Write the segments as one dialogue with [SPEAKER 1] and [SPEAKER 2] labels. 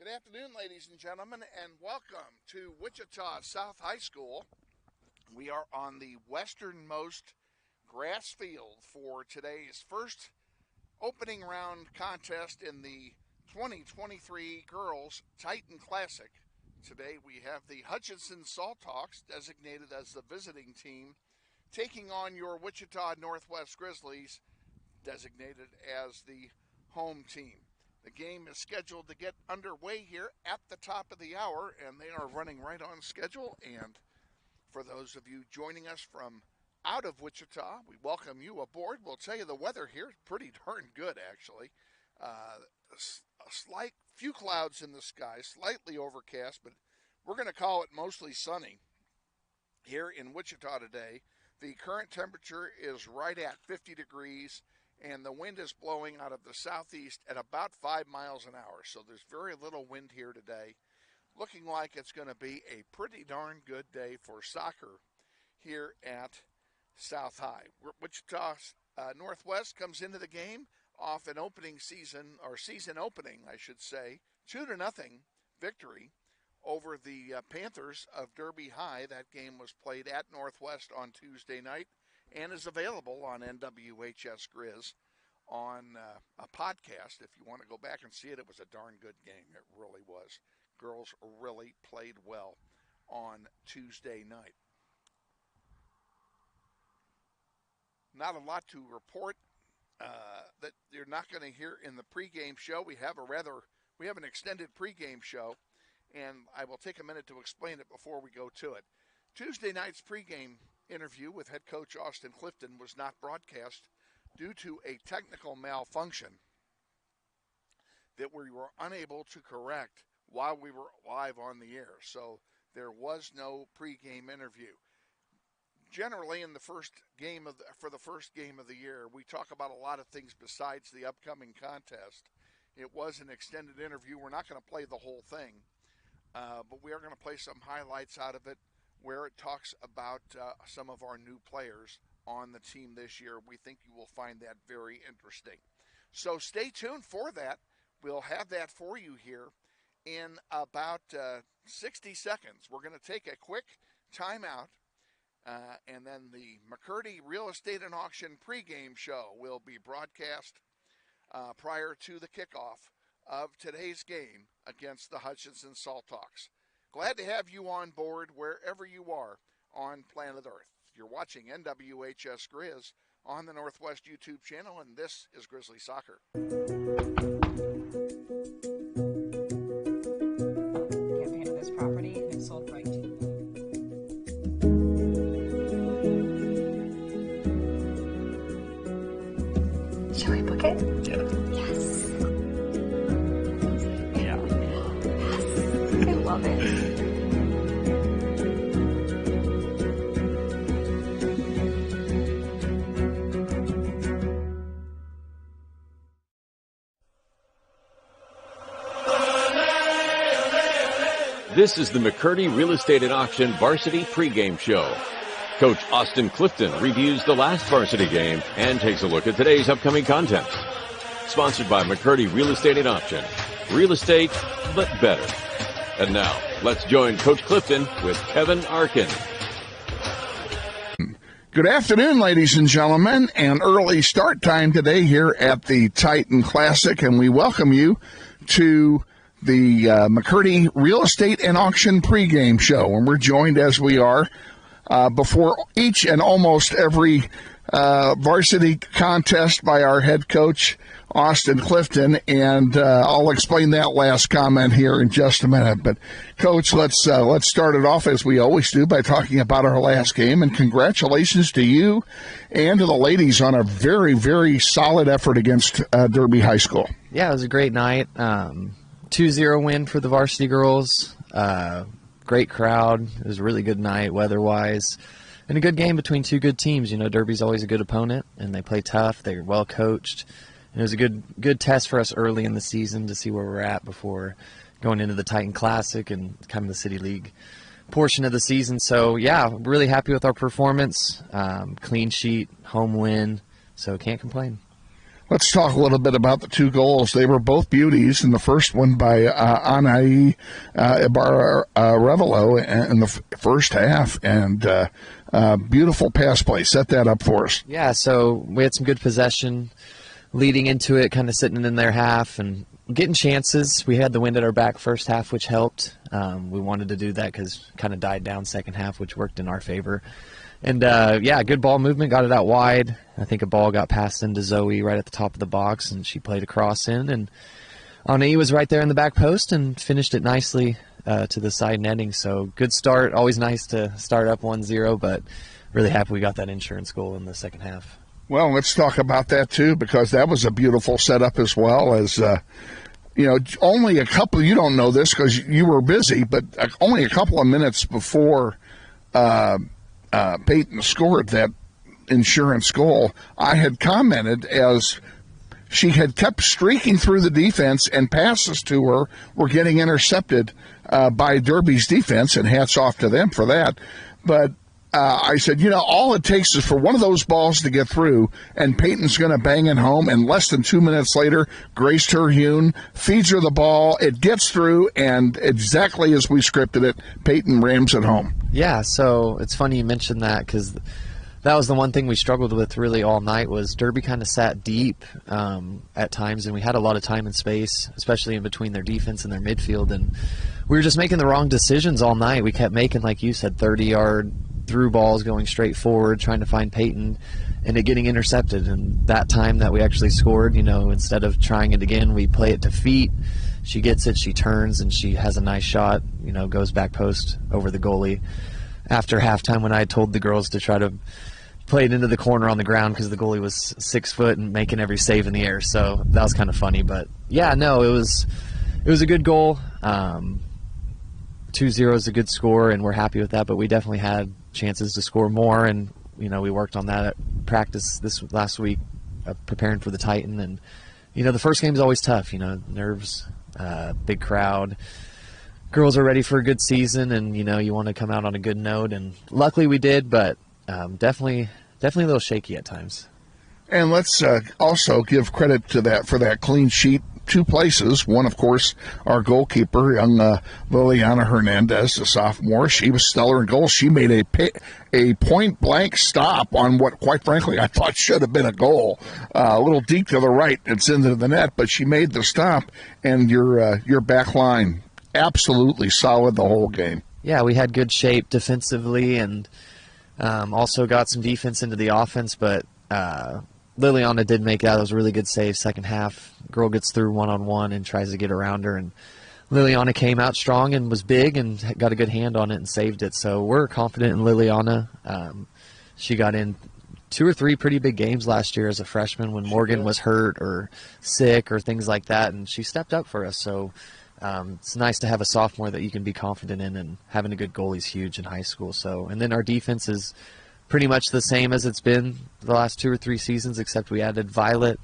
[SPEAKER 1] Good afternoon, ladies and gentlemen, and welcome to Wichita South High School. We are on the westernmost grass field for today's first opening round contest in the 2023 Girls Titan Classic. Today we have the Hutchinson Salthawks, designated as the visiting team, taking on your Wichita Northwest Grizzlies, designated as the home team. The game is scheduled to get underway here at the top of the hour, and they are running right on schedule. And for those of you joining us from out of Wichita, we welcome you aboard. We'll tell you the weather here is pretty darn good, actually. A slight few clouds in the sky, slightly overcast, but we're going to call it mostly sunny here in Wichita today. The current temperature is right at 50 degrees. And the wind is blowing out of the southeast at about 5 miles an hour. So there's very little wind here today. Looking like it's going to be a pretty darn good day for soccer here at South High. Wichita Northwest comes into the game off an season opening, I should say, 2-0 victory over the Panthers of Derby High. That game was played at Northwest on Tuesday night and is available on NWHS Grizz on a podcast. If you want to go back and see it, it was a darn good game. It really was. Girls really played well on Tuesday night. Not a lot to report that you're not going to hear in the pregame show. We have an extended pregame show, and I will take a minute to explain it before we go to it. Tuesday night's pregame interview with head coach Austin Clifton was not broadcast due to a technical malfunction that we were unable to correct while we were live on the air. So there was no pregame interview. Generally, in the first game for the first game of the year, we talk about a lot of things besides the upcoming contest. It was an extended interview. We're not going to play the whole thing, but we are going to play some highlights out of it, where it talks about some of our new players on the team this year. We think you will find that very interesting. So stay tuned for that. We'll have that for you here in about 60 seconds. We're going to take a quick timeout, and then the McCurdy Real Estate and Auction pregame show will be broadcast prior to the kickoff of today's game against the Hutchinson Salthawks. Glad to have you on board wherever you are on planet Earth. You're watching NWHS Grizz on the Northwest YouTube channel, and this is Grizzly Soccer.
[SPEAKER 2] Campaign of this property, and it sold right to you. Shall we book it?
[SPEAKER 1] Yeah.
[SPEAKER 2] Yes.
[SPEAKER 1] Yeah.
[SPEAKER 2] Yes. I love it.
[SPEAKER 3] This is the McCurdy Real Estate and Auction Varsity Pregame Show. Coach Austin Clifton reviews the last varsity game and takes a look at today's upcoming contest. Sponsored by McCurdy Real Estate and Auction. Real estate, but better. And now, let's join Coach Clifton with Kevin Arkin.
[SPEAKER 1] Good afternoon, ladies and gentlemen, and early start time today here at the Titan Classic, and we welcome you to the McCurdy Real Estate and Auction pregame show. And we're joined, as we are, before each and almost every varsity contest by our head coach, Austin Clifton, and I'll explain that last comment here in just a minute. But, Coach, let's start it off, as we always do, by talking about our last game, and congratulations to you and to the ladies on a very, very solid effort against Derby High School.
[SPEAKER 4] Yeah, it was a great night. 2-0 win for the varsity girls. Great crowd. It was a really good night weather-wise. And a good game between two good teams. You know, Derby's always a good opponent, and they play tough. They're well coached. And it was a good test for us early in the season to see where we're at before going into the Titan Classic and kind of the City League portion of the season. So, yeah, really happy with our performance. Clean sheet, home win, so can't complain.
[SPEAKER 1] Let's talk a little bit about the two goals. They were both beauties, and the first one by Anai Ibarra-Revelo in the first half, and beautiful pass play. Set that up for us.
[SPEAKER 4] Yeah, so we had some good possession leading into it, kind of sitting in their half and getting chances. We had the wind at our back first half, which helped. We wanted to do that because kind of died down second half, which worked in our favor. And, good ball movement, got it out wide. I think a ball got passed into Zoe right at the top of the box, and she played a cross in. And Anai was right there in the back post and finished it nicely to the side netting. So good start. Always nice to start up 1-0, but really happy we got that insurance goal in the second half.
[SPEAKER 1] Well, let's talk about that, too, because that was a beautiful setup as well as only a couple, you don't know this because you were busy, but only a couple of minutes before Peyton scored that insurance goal, I had commented as she had kept streaking through the defense and passes to her were getting intercepted by Derby's defense, and hats off to them for that. But I said, all it takes is for one of those balls to get through, and Peyton's going to bang it home, and less than 2 minutes later, Grace Terhune feeds her the ball, it gets through, and exactly as we scripted it, Peyton rams it home.
[SPEAKER 4] Yeah, so it's funny you mentioned that because that was the one thing we struggled with really all night was Derby kind of sat deep at times, and we had a lot of time and space, especially in between their defense and their midfield, and we were just making the wrong decisions all night. We kept making, like you said, 30-yard through balls going straight forward, trying to find Peyton, and it getting intercepted. And that time that we actually scored, instead of trying it again, we play it to feet. She gets it, she turns, and she has a nice shot, goes back post over the goalie. After halftime, when I had told the girls to try to play it into the corner on the ground because the goalie was 6 foot and making every save in the air, so that was kind of funny. But yeah, no, it was a good goal. 2-0 is a good score, and we're happy with that. But we definitely had chances to score more, and we worked on that at practice this last week, preparing for the Titan. And the first game is always tough. Nerves, big crowd. Girls are ready for a good season, and you want to come out on a good note. And luckily we did, but definitely a little shaky at times.
[SPEAKER 1] And let's also give credit to that for that clean sheet. Two places. One, of course, our goalkeeper, young Liliana Hernandez, a sophomore. She was stellar in goal. She made a point-blank stop on what, quite frankly, I thought should have been a goal. A little deep to the right. It's into the net, but she made the stop, and your back line absolutely solid the whole game.
[SPEAKER 4] Yeah, we had good shape defensively and also got some defense into the offense, but Liliana did make that. It was a really good save second half. Girl gets through one-on-one and tries to get around her, and Liliana came out strong and was big and got a good hand on it and saved it. So we're confident in Liliana. She got in 2 or 3 pretty big games last year as a freshman when Morgan was hurt or sick or things like that, and she stepped up for us. So it's nice to have a sophomore that you can be confident in, and having a good goalie is huge in high school. So, and then our defense is pretty much the same as it's been the last 2 or 3 seasons, except we added Violet.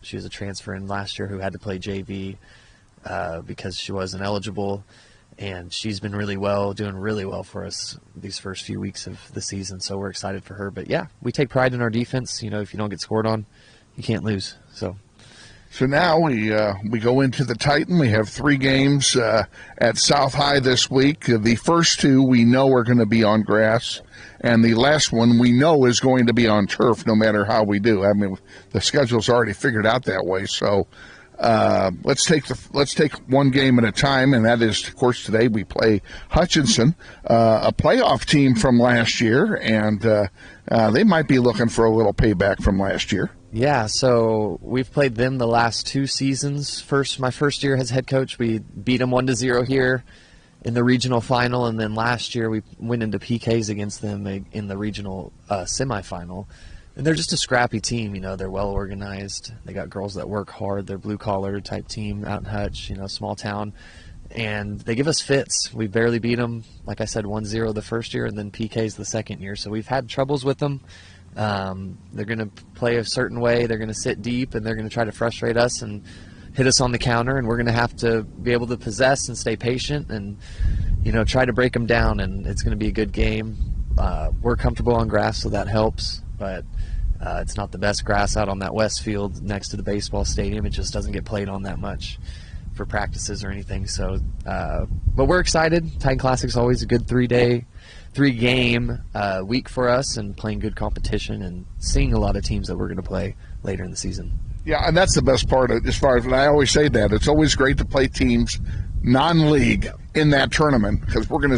[SPEAKER 4] She was a transfer in last year who had to play JV because she wasn't eligible, and she's been doing really well for us these first few weeks of the season, so we're excited for her. But yeah, we take pride in our defense. If you don't get scored on, you can't lose.
[SPEAKER 1] So now we go into the Titan. We have 3 games at South High this week. The first 2 we know are going to be on grass, and the last one we know is going to be on turf no matter how we do. I mean, the schedule's already figured out that way. So let's take one game at a time, and that is, of course, today we play Hutchinson, a playoff team from last year, and they might be looking for a little payback from last year.
[SPEAKER 4] Yeah, so we've played them the last 2 seasons. My first year as head coach, we beat them 1-0 here in the regional final, and then last year we went into PKs against them in the regional semifinal. And they're just a scrappy team. They're well organized. They got girls that work hard. They're blue collar type team out in Hutch, small town, and they give us fits. We barely beat them, like I said, 1-0 the first year, and then PKs the second year. So we've had troubles with them. They're going to play a certain way. They're going to sit deep, and they're going to try to frustrate us and hit us on the counter, and we're going to have to be able to possess and stay patient and, try to break them down, and it's going to be a good game. We're comfortable on grass, so that helps, but It's not the best grass out on that west field next to the baseball stadium. It just doesn't get played on that much for practices or anything. So, but we're excited. Titan Classic's always a good 3-game week for us, and playing good competition and seeing a lot of teams that we're going to play later in the season.
[SPEAKER 1] Yeah, and that's the best part as far as, and I always say that, it's always great to play teams non-league in that tournament, because we're going to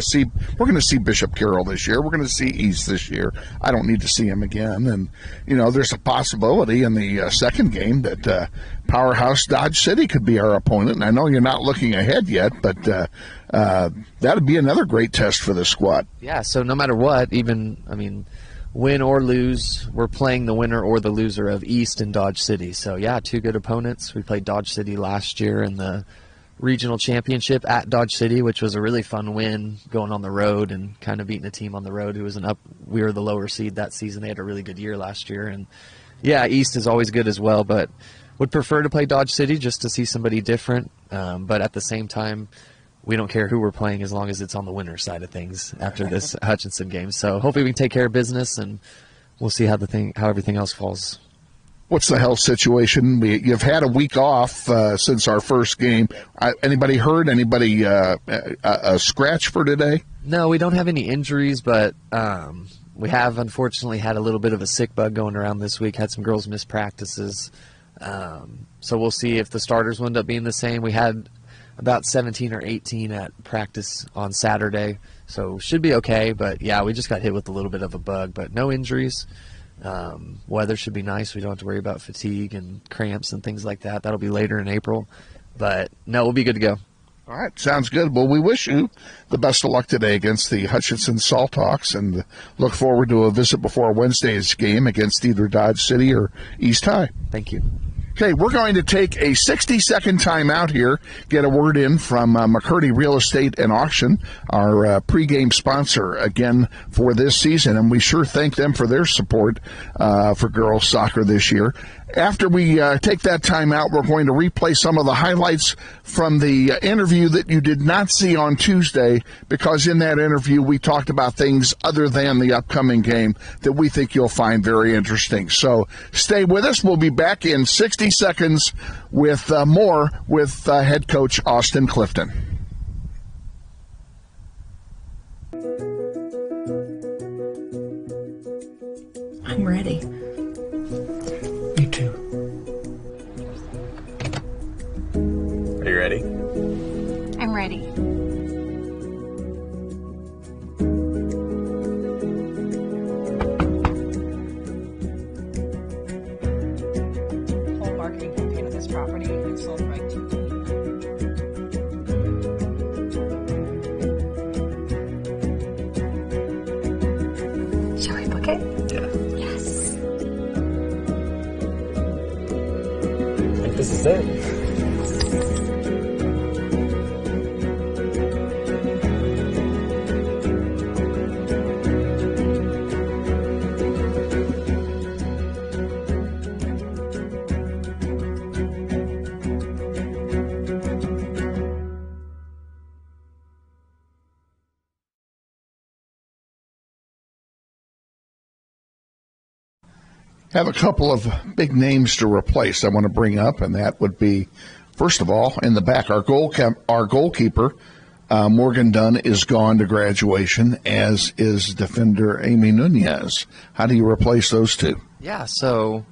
[SPEAKER 1] see Bishop Carroll this year. We're going to see East this year. I don't need to see him again. And there's a possibility in the second game that powerhouse Dodge City could be our opponent. And I know you're not looking ahead yet, but that'd be another great test for the squad.
[SPEAKER 4] Yeah. So no matter what, win or lose, we're playing the winner or the loser of East and Dodge City. So yeah, two good opponents. We played Dodge City last year in the regional championship at Dodge City, which was a really fun win, going on the road and kind of beating a team on the road who was we were the lower seed that season. They had a really good year last year. And yeah, East is always good as well, but would prefer to play Dodge City just to see somebody different. But at the same time, we don't care who we're playing as long as it's on the winner's side of things after this Hutchinson game. So hopefully we can take care of business, and we'll see how everything else falls.
[SPEAKER 1] What's the health situation? You've had a week off since our first game. Anybody hurt? Anybody a scratch for today?
[SPEAKER 4] No, we don't have any injuries, but we have unfortunately had a little bit of a sick bug going around this week. Had some girls miss practices. So we'll see if the starters will end up being the same. We had about 17 or 18 at practice on Saturday, so should be okay. But yeah, we just got hit with a little bit of a bug, but no injuries. Weather should be nice. We don't have to worry about fatigue and cramps and things like that. That'll be later in April. But no, we'll be good to go.
[SPEAKER 1] All right, sounds good. Well, we wish you the best of luck today against the Hutchinson Salthawks, and look forward to a visit before Wednesday's game against either Dodge City or East High.
[SPEAKER 4] Thank you.
[SPEAKER 1] Okay, we're going to take a 60-second timeout here, get a word in from McCurdy Real Estate and Auction, our pregame sponsor again for this season, and we sure thank them for their support for girls soccer this year. After we take that timeout, we're going to replay some of the highlights from the interview that you did not see on Tuesday, because in that interview we talked about things other than the upcoming game that we think you'll find very interesting. So stay with us. We'll be back in 60 seconds with more with head coach Austin Clifton.
[SPEAKER 5] I'm ready.
[SPEAKER 6] Me too.
[SPEAKER 7] Are you ready?
[SPEAKER 5] I'm ready.
[SPEAKER 2] Whole marketing campaign of this property and sold right to
[SPEAKER 5] Shall we book it?
[SPEAKER 7] Yeah.
[SPEAKER 5] Yes.
[SPEAKER 7] I think this is it.
[SPEAKER 1] Have a couple of big names to replace I want to bring up, and that would be, first of all, in the back, our goalkeeper, Morgan Dunn, is gone to graduation, as is defender Amy Nunez. How do you replace those two?
[SPEAKER 4] Yeah, so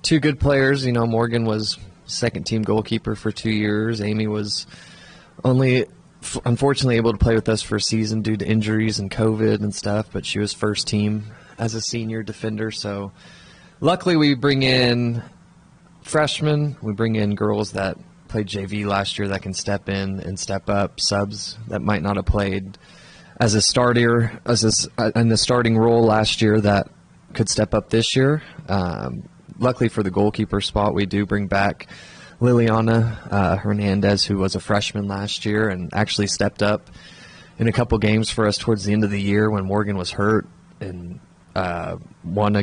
[SPEAKER 4] two good players. Morgan was second-team goalkeeper for 2 years. Amy was only unfortunately able to play with us for a season due to injuries and COVID and stuff, but she was first team as a senior defender. So luckily we bring in freshmen. We bring in girls that played JV last year that can step in and step up, subs that might not have played as a starter, in the starting role last year that could step up this year. Luckily for the goalkeeper spot, we do bring back Liliana Hernandez, who was a freshman last year and actually stepped up in a couple games for us towards the end of the year when Morgan was hurt, and won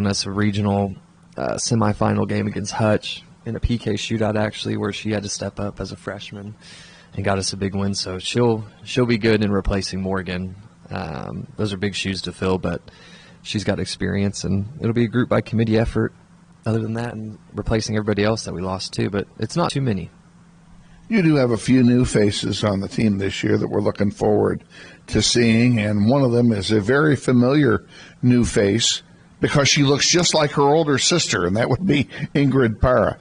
[SPEAKER 4] us a regional semifinal game against Hutch in a PK shootout, actually, where she had to step up as a freshman and got us a big win. So she'll be good in replacing Morgan. Those are big shoes to fill, but she's got experience, and it'll be a group by committee effort other than that, and replacing everybody else that we lost too, but it's not too many.
[SPEAKER 1] You do have a few new faces on the team this year that we're looking forward to seeing, and one of them is a very familiar new face because she looks just like her older sister, and that would be Ingrid Para.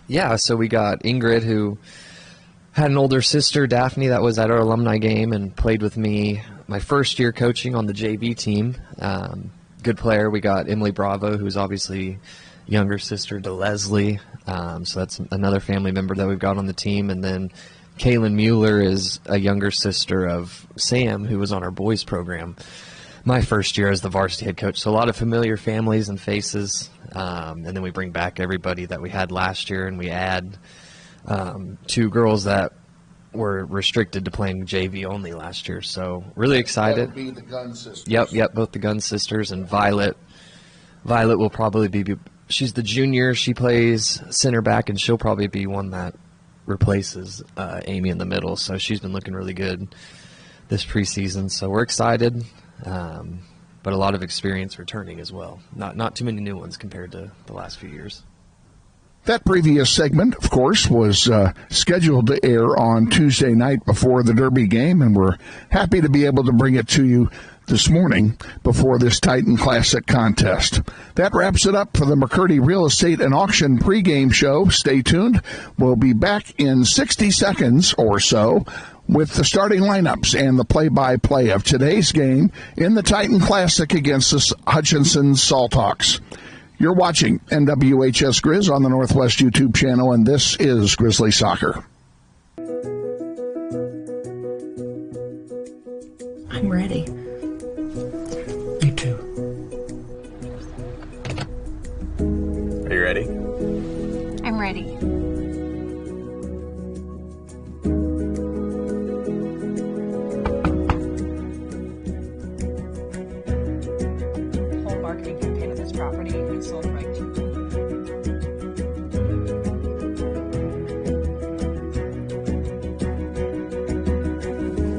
[SPEAKER 4] Yeah, so we got Ingrid, who had an older sister, Daphne, that was at our alumni game and played with me my first year coaching on the JV team. Good player. We got Emily Bravo, who's obviously younger sister to Leslie, so that's another family member that we've got on the team. And then Kaylin Mueller is a younger sister of Sam, who was on our boys program my first year as the varsity head coach. So a lot of familiar families and faces, and then we bring back everybody that we had last year, and we add 2 girls that were restricted to playing JV only last year. So really excited.
[SPEAKER 1] That would be the Gun sisters.
[SPEAKER 4] Yep, both the Gun sisters. And Violet will probably be, she's the junior. She plays center back, and she'll probably be one that replaces Amy in the middle. So she's been looking really good this preseason. So we're excited, but a lot of experience returning as well. Not too many new ones compared to the last few years.
[SPEAKER 1] That previous segment, of course, was scheduled to air on Tuesday night before the Derby game, and we're happy to be able to bring it to you this morning before this Titan Classic contest. That wraps it up for the McCurdy Real Estate and Auction pregame show. Stay tuned. We'll be back in 60 seconds or so with the starting lineups and the play-by-play of today's game in the Titan Classic against the Hutchinson Salthawks. You're watching NWHS Grizz on the Northwest YouTube channel, and this is Grizzly Soccer.
[SPEAKER 5] I'm ready.
[SPEAKER 6] Me too.
[SPEAKER 7] Are you ready?
[SPEAKER 5] I'm ready.
[SPEAKER 2] Whole marketing campaign of this property is sold right to you.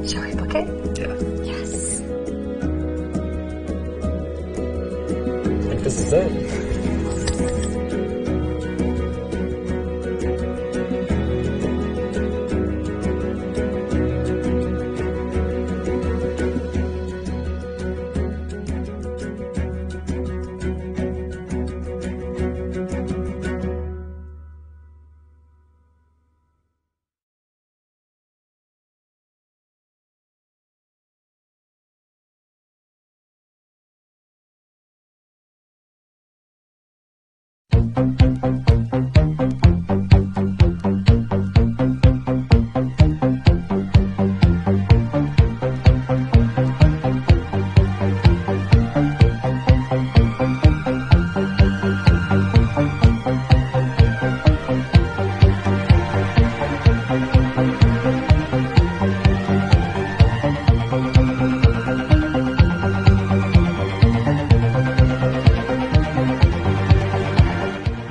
[SPEAKER 5] Shall I book it?
[SPEAKER 7] Yeah.
[SPEAKER 5] Yes.
[SPEAKER 7] I think this is it.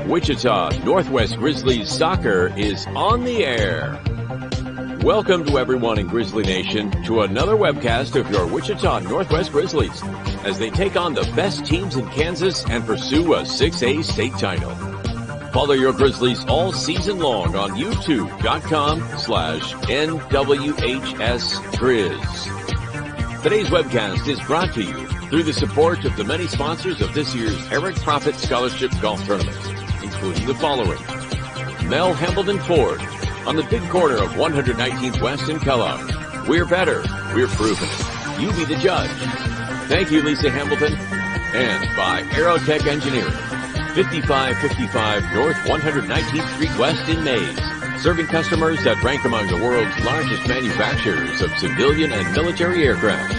[SPEAKER 3] Wichita Northwest Grizzlies soccer is on the air. Welcome to everyone in Grizzly Nation to another webcast of your Wichita Northwest Grizzlies as they take on the best teams in Kansas and pursue a 6A state title. Follow your Grizzlies all season long on youtube.com/NWHSGrizz. Today's webcast is brought to you through the support of the many sponsors of this year's Eric Profit Scholarship Golf Tournament, including the following: Mel Hambledon Ford on the big corner of 119th West in Kellogg. We're better. We're proven it. You be the judge. Thank you, Lisa Hambleton. And by Aerotech Engineering, 5555 North 119th Street West in Mays, serving customers that rank among the world's largest manufacturers of civilian and military aircraft.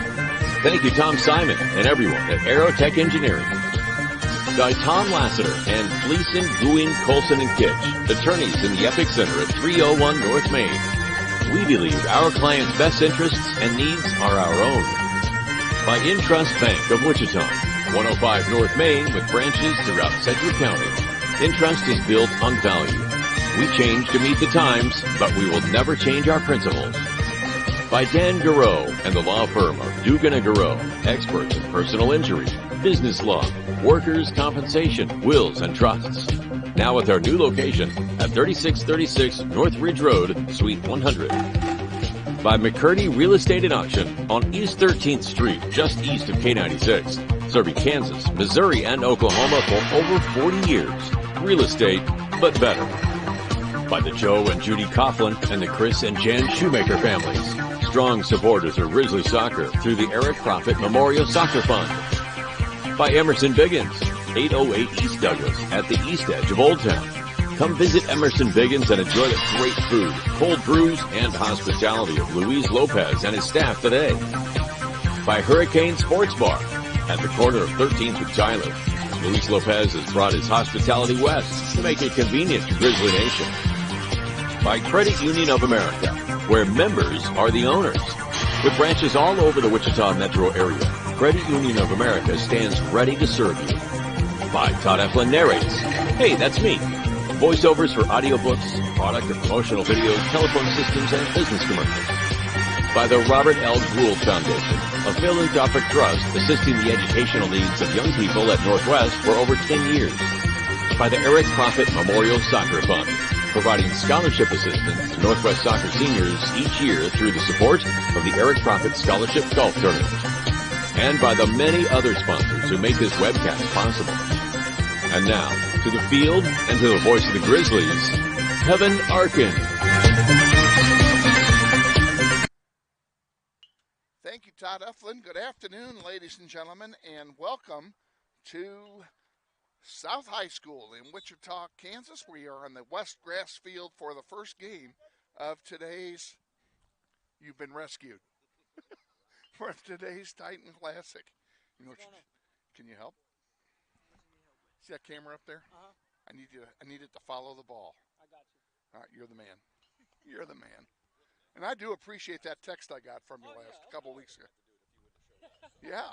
[SPEAKER 3] Thank you, Tom Simon and everyone at Aerotech Engineering. By Tom Lassiter and Gleason, Gooing, Colson, and Kitch, attorneys in the Epic Center at 301 North Main. We believe our clients' best interests and needs are our own. By Intrust Bank of Wichita, 105 North Main with branches throughout Sedgwick County. Intrust is built on value. We change to meet the times, but we will never change our principles. By Dan Garreau and the law firm of Dugan & Garreau, experts in personal injury, business law, workers' compensation, wills, and trusts. Now with our new location at 3636 North Ridge Road, Suite 100. By McCurdy Real Estate and Auction on East 13th Street, just east of K96. Serving Kansas, Missouri, and Oklahoma for over 40 years. Real estate, but better. By the Joe and Judy Coughlin and the Chris and Jan Shoemaker families. Strong supporters of Grizzly Soccer through the Eric Profit Memorial Soccer Fund. By Emerson Biggins, 808 East Douglas at the east edge of Old Town. Come visit Emerson Biggins and enjoy the great food, cold brews, and hospitality of Luis Lopez and his staff today. By Hurricane Sports Bar at the corner of 13th and Tyler. Luis Lopez has brought his hospitality west to make it convenient to Grizzly Nation. By Credit Union of America, where members are the owners. With branches all over the Wichita metro area, Credit Union of America stands ready to serve you. By Todd Eflin narrates. Hey, that's me. Voiceovers for audiobooks, product and promotional videos, telephone systems, and business commercials. By the Robert L. Gould Foundation, a philanthropic trust assisting the educational needs of young people at Northwest for over 10 years. By the Eric Profit Memorial Soccer Fund, providing scholarship assistance to Northwest soccer seniors each year through the support of the Eric Profit Scholarship Golf Tournament. And by the many other sponsors who make this webcast possible. And now, to the field and to the voice of the Grizzlies, Kevin Arkin.
[SPEAKER 1] Thank you, Todd Eflin. Good afternoon, ladies and gentlemen, and welcome to South High School in Wichita, Kansas. We are on the West Grass Field for the first game of today's, you've been rescued, for today's Titan Classic. You know, can you help? See that camera up there? I need it to follow the ball.
[SPEAKER 8] I got you.
[SPEAKER 1] All right, you're the man. You're the man. And I do appreciate that text I got from you couple weeks ago. Yeah.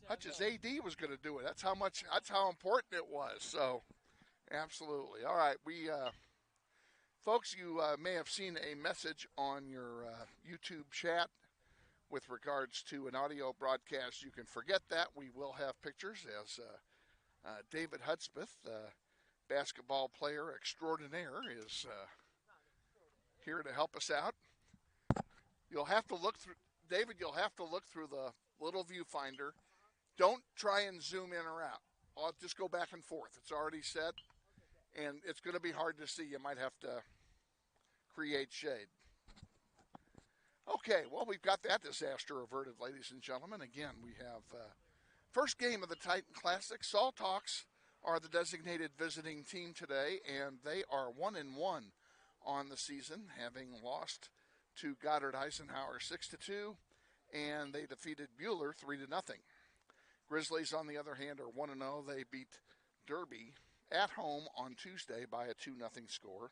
[SPEAKER 1] Hutch's AD was going to do it. That's how important it was. So, absolutely. All right, folks, you may have seen a message on your YouTube chat with regards to an audio broadcast. You can forget that. We will have pictures as David Hudspeth, basketball player extraordinaire, is here to help us out. You'll have to look through, David, you'll have to look through the little viewfinder. Don't try and zoom in or out. I'll just go back and forth. It's already set, and it's going to be hard to see. You might have to create shade. Okay, well, we've got that disaster averted, ladies and gentlemen. Again, we have first game of the Titan Classic. Salthawks are the designated visiting team today, and they are 1-1 on the season, having lost to Goddard Eisenhower 6-2, and they defeated Bueller 3-0. Grizzlies, on the other hand, are 1-0. They beat Derby at home on Tuesday by a 2-0 score,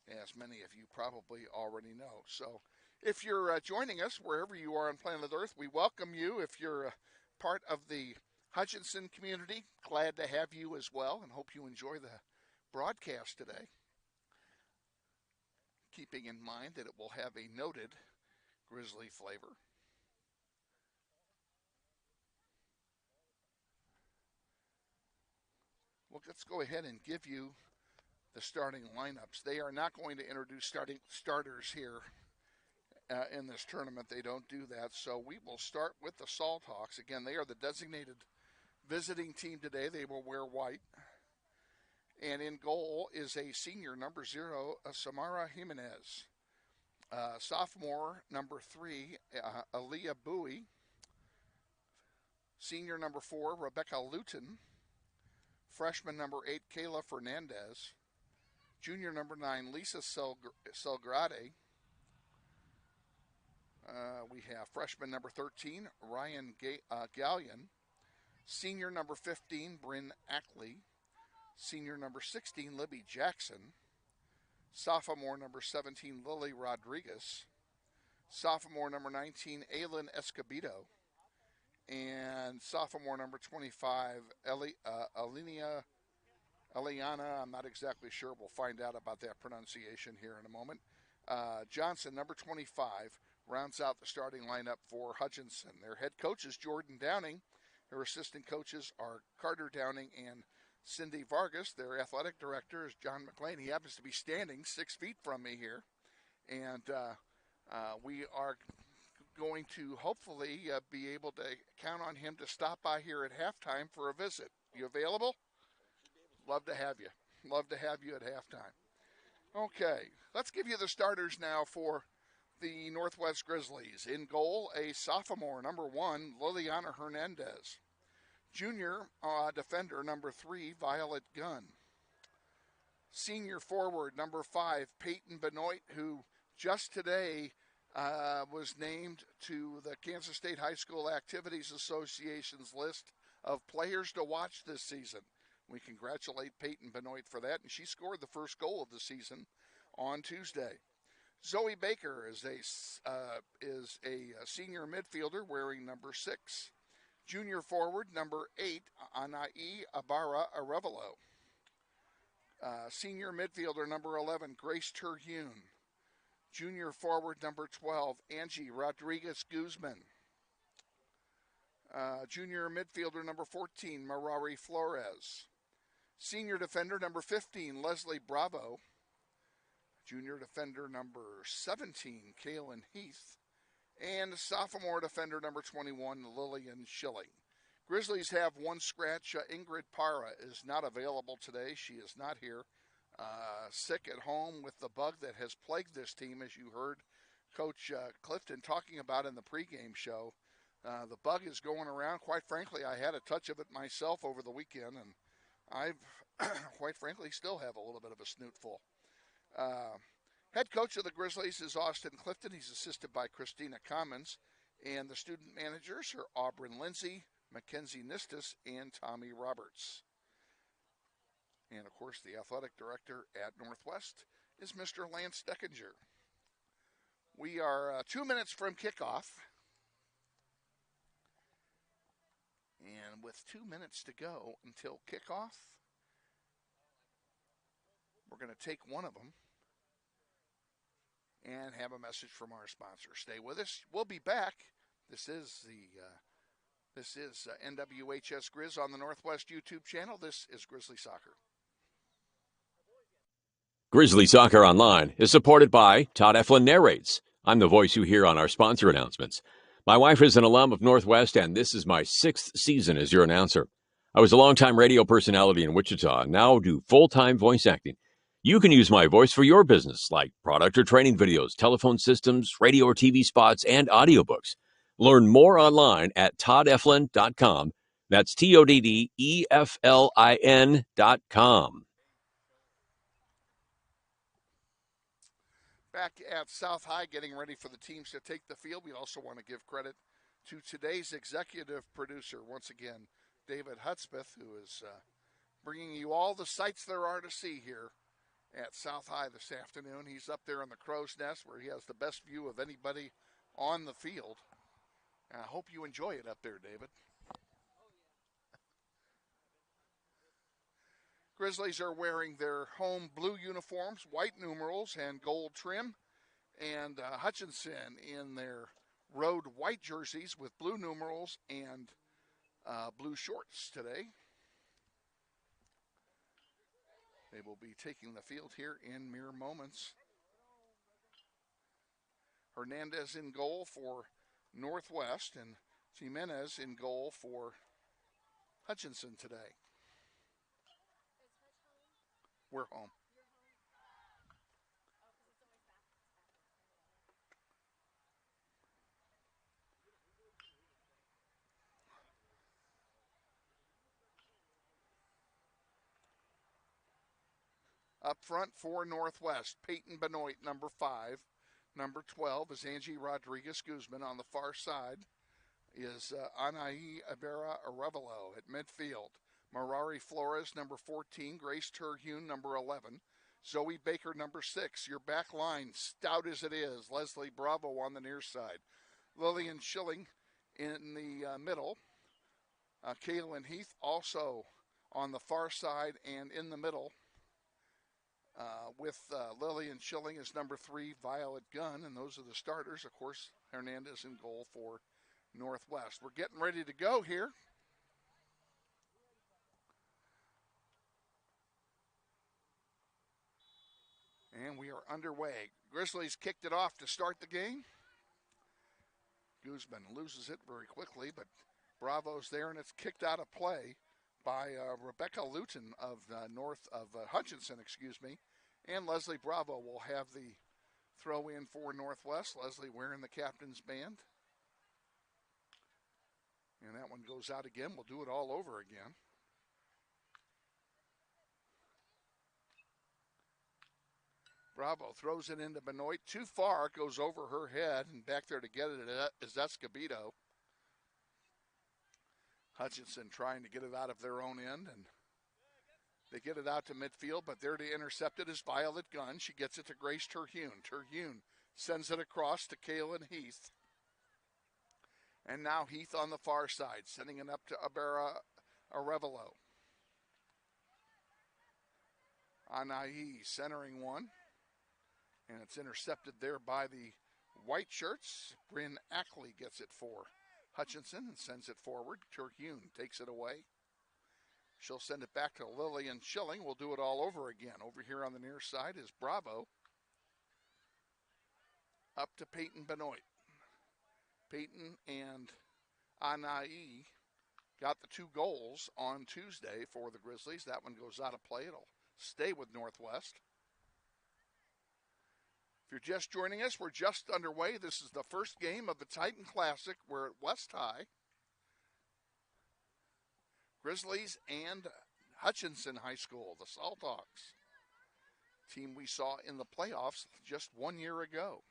[SPEAKER 1] as many of you probably already know. So if you're joining us wherever you are on planet Earth, we welcome you. If you're part of the Hutchinson community, glad to have you as well, and hope you enjoy the broadcast today. Keeping in mind that it will have a noted Grizzly flavor. Well, let's go ahead and give you the starting lineups. They are not going to introduce starters here in this tournament. They don't do that. So we will start with the Salthawks. Again, they are the designated visiting team today. They will wear white. And in goal is a senior, number 0, Samara Jimenez. Sophomore, number 3, Aaliyah Bowie. Senior, number 4, Rebecca Luton. Freshman, number 8, Kayla Fernandez. Junior, number 9, Lisa Selgrade. We have freshman, number 13, Ryan Gallion. Senior, number 15, Bryn Ackley. Senior number 16, Libby Jackson. Sophomore number 17, Lily Rodriguez. Sophomore number 19, Aylin Escobedo. And sophomore number 25, Eliana, I'm not exactly sure. We'll find out about that pronunciation here in a moment. Johnson, number 25, rounds out the starting lineup for Hutchinson. Their head coach is Jordan Downing. Her assistant coaches are Carter Downing and Cindy Vargas. Their athletic director is John McLean. He happens to be standing 6 feet from me here. And we are going to hopefully be able to count on him to stop by here at halftime for a visit. You available? Love to have you. Love to have you at halftime. Okay, let's give you the starters now for the Northwest Grizzlies. In goal, a sophomore, number 1, Liliana Hernandez. Junior defender, number 3, Violet Gunn. Senior forward, number 5, Peyton Benoit, who just today was named to the Kansas State High School Activities Association's list of players to watch this season. We congratulate Peyton Benoit for that, and she scored the first goal of the season on Tuesday. Zoe Baker is a senior midfielder wearing number 6. Junior forward, number 8, Anai Abara Arevalo. Senior midfielder, number 11, Grace Terhune. Junior forward, number 12, Angie Rodriguez Guzman. Junior midfielder, number 14, Marari Flores. Senior defender, number 15, Leslie Bravo. Junior defender, number 17, Kaylin Heath. And sophomore defender, number 21, Lillian Schilling. Grizzlies have one scratch. Ingrid Parra is not available today. She is not here. Sick at home with the bug that has plagued this team, as you heard Coach Clifton talking about in the pregame show. The bug is going around. Quite frankly, I had a touch of it myself over the weekend, and I've, quite frankly, still have a little bit of a snootful. Head coach of the Grizzlies is Austin Clifton. He's assisted by Christina Commons, and the student managers are Auburn Lindsay, Mackenzie Nistus, and Tommy Roberts. And, of course, the athletic director at Northwest is Mr. Lance Deckinger. We are 2 minutes from kickoff. And with 2 minutes to go until kickoff, we're going to take one of them and have a message from our sponsor. Stay with us. We'll be back. This is NWHS Grizz on the Northwest YouTube channel. This is Grizzly Soccer.
[SPEAKER 3] Grizzly Soccer Online is supported by Todd Eflin Narrates. I'm the voice you hear on our sponsor announcements. My wife is an alum of Northwest, and this is my 6th season as your announcer. I was a longtime radio personality in Wichita and now do full-time voice acting. You can use my voice for your business, like product or training videos, telephone systems, radio or TV spots, and audiobooks. Learn more online at toddeflin.com. That's TODDEFLIN.com.
[SPEAKER 1] Back at South High, getting ready for the teams to take the field. We also want to give credit to today's executive producer, once again, David Hudspeth, who is bringing you all the sights there are to see here at South High this afternoon. He's up there in the crow's nest where he has the best view of anybody on the field. And I hope you enjoy it up there, David. Grizzlies are wearing their home blue uniforms, white numerals, and gold trim. And Hutchinson in their road white jerseys with blue numerals and blue shorts today. They will be taking the field here in mere moments. Hernandez in goal for Northwest and Jimenez in goal for Hutchinson today. We're home. Up front for Northwest, Peyton Benoit, number 5. Number 12 is Angie Rodriguez Guzman. On the far side is Anai Abera Arevalo at midfield. Marari Flores, number 14. Grace Terhune, number 11. Zoe Baker, number 6. Your back line, stout as it is. Leslie Bravo on the near side. Lillian Schilling in the middle. Kaylin Heath also on the far side and in the middle. With Lillian Schilling as number 3, Violet Gunn, and those are the starters. Of course, Hernandez in goal for Northwest. We're getting ready to go here. And we are underway. Grizzlies kicked it off to start the game. Guzman loses it very quickly, but Bravo's there, and it's kicked out of play by Rebecca Luton of Hutchinson, and Leslie Bravo will have the throw in for Northwest. Leslie wearing the captain's band. And that one goes out again. We'll do it all over again. Bravo throws it into Benoit. Too far, goes over her head, and back there to get it is Escobedo. Hutchinson trying to get it out of their own end, and they get it out to midfield, but there to intercept it is Violet Gunn. She gets it to Grace Terhune. Terhune sends it across to Kaylin Heath. And now Heath on the far side, sending it up to Abera Arevalo. Anai centering one. And it's intercepted there by the white shirts. Bryn Ackley gets it for Hutchinson and sends it forward. Terhune takes it away. She'll send it back to Lillian Schilling. We'll do it all over again. Over here on the near side is Bravo. Up to Peyton Benoit. Peyton and Anai got the 2 goals on Tuesday for the Grizzlies. That one goes out of play. It'll stay with Northwest. If you're just joining us, we're just underway. This is the first game of the Titan Classic. We're at West High. Grizzlies and Hutchinson High School, the Salthawks. Team we saw in the playoffs just 1 year ago.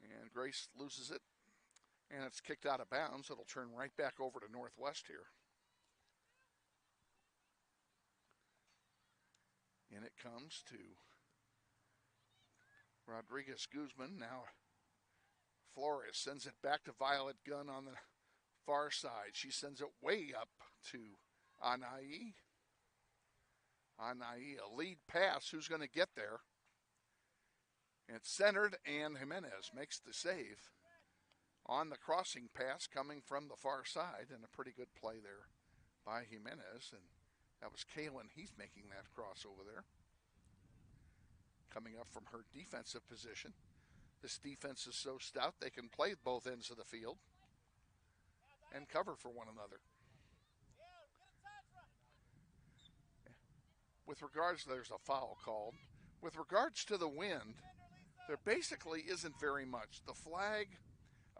[SPEAKER 1] And Grace loses it, and it's kicked out of bounds. It'll turn right back over to Northwest here. And it comes to Rodriguez Guzman. Now Flores sends it back to Violet Gunn on the far side. She sends it way up to Anai. Anai, a lead pass. Who's going to get there? It's centered, and Jimenez makes the save on the crossing pass coming from the far side, and a pretty good play there by Jimenez. And that was Kaylin Heath making that cross over there. Coming up from her defensive position. This defense is so stout they can play both ends of the field and cover for one another. With regards, there's a foul called. With regards to the wind, there basically isn't very much. The flag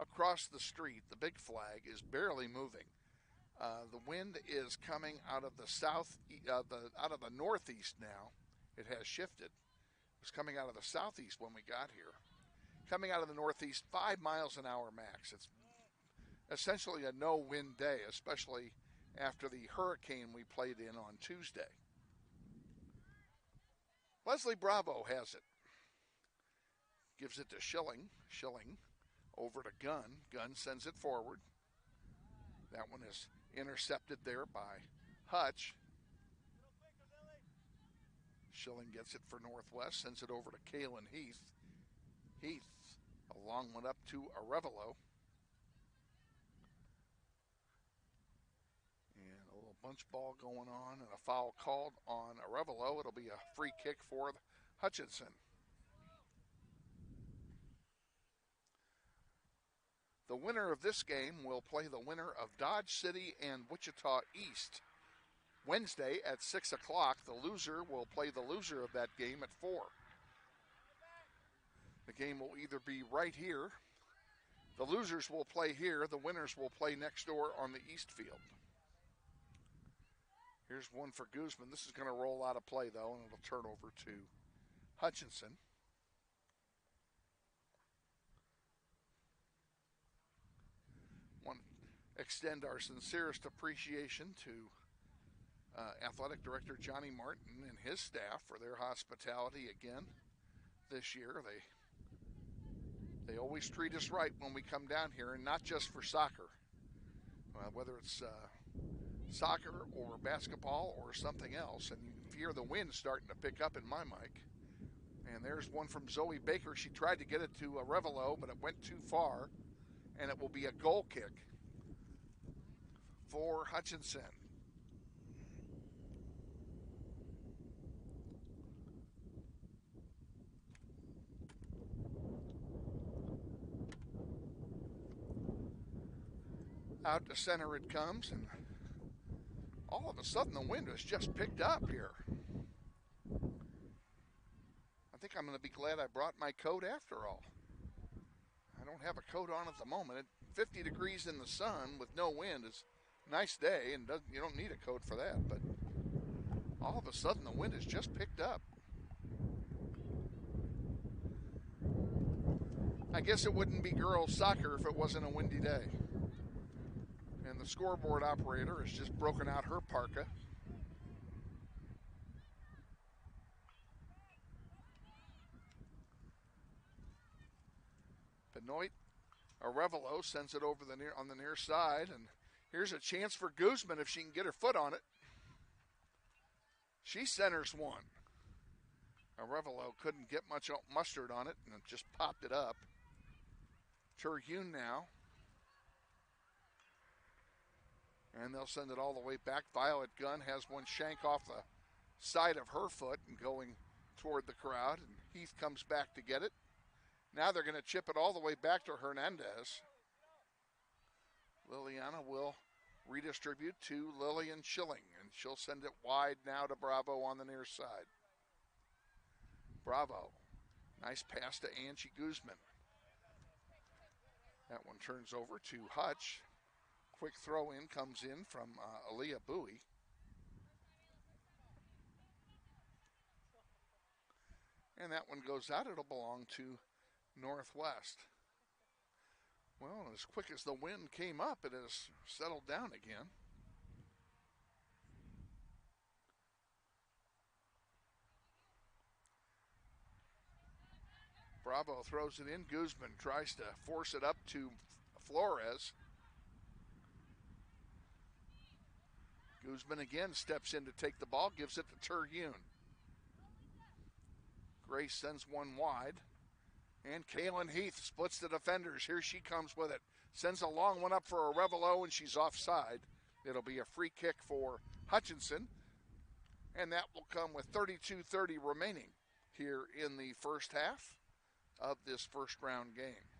[SPEAKER 1] across the street, the big flag, is barely moving. The wind is coming out of the out of the northeast now. It has shifted. It was coming out of the southeast when we got here. Coming out of the northeast, 5 miles an hour max. It's essentially a no-wind day, especially after the hurricane we played in on Tuesday. Leslie Bravo has it. Gives it to Schilling. Schilling over to Gunn. Gunn sends it forward. That one is intercepted there by Hutch. Schilling gets it for Northwest, sends it over to Kaylin Heath. Heath, a long one up to Arevalo. And a little bunch ball going on and a foul called on Arevalo. It'll be a free kick for Hutchinson. The winner of this game will play the winner of Dodge City and Wichita East Wednesday at 6 o'clock. The loser will play the loser of that game at 4. The game will either be right here. The losers will play here. The winners will play next door on the east field. Here's one for Guzman. This is going to roll out of play, though, and it'll turn over to Hutchinson. Want to extend our sincerest appreciation to Athletic Director Johnny Martin and his staff for their hospitality again this year. They always treat us right when we come down here, and not just for soccer. Whether it's soccer or basketball or something else. And you can hear the wind starting to pick up in my mic. And there's one from Zoe Baker. She tried to get it to Arevalo, but it went too far. And it will be a goal kick for Hutchinson. Out to center it comes, and all of a sudden the wind has just picked up here. I think I'm going to be glad I brought my coat after all. I don't have a coat on at the moment. 50 degrees in the sun with no wind is a nice day, and you don't need a coat for that, but all of a sudden the wind has just picked up. I guess it wouldn't be girls soccer if it wasn't a windy day. And the scoreboard operator has just broken out her parka. Benoit Arevalo sends it over on the near side, and here's a chance for Guzman if she can get her foot on it. She centers one. Arevalo couldn't get much mustard on it, and it just popped it up. Terhune now. And they'll send it all the way back. Violet Gunn has one shank off the side of her foot and going toward the crowd, and Heath comes back to get it. Now they're going to chip it all the way back to Hernandez. Liliana will redistribute to Lillian Schilling, and she'll send it wide now to Bravo on the near side. Bravo. Nice pass to Angie Guzman. That one turns over to Hutch. Quick throw in comes in from Aaliyah Bowie. And that one goes out. It'll belong to Northwest. Well, as quick as the wind came up, it has settled down again. Bravo throws it in. Guzman tries to force it up to Flores. Guzman again steps in to take the ball, gives it to Terhune. Grace sends one wide. And Kaylin Heath splits the defenders. Here she comes with it. Sends a long one up for Arevalo, and she's offside. It'll be a free kick for Hutchinson. And that will come with 32:30 remaining here in the first half of this first round game.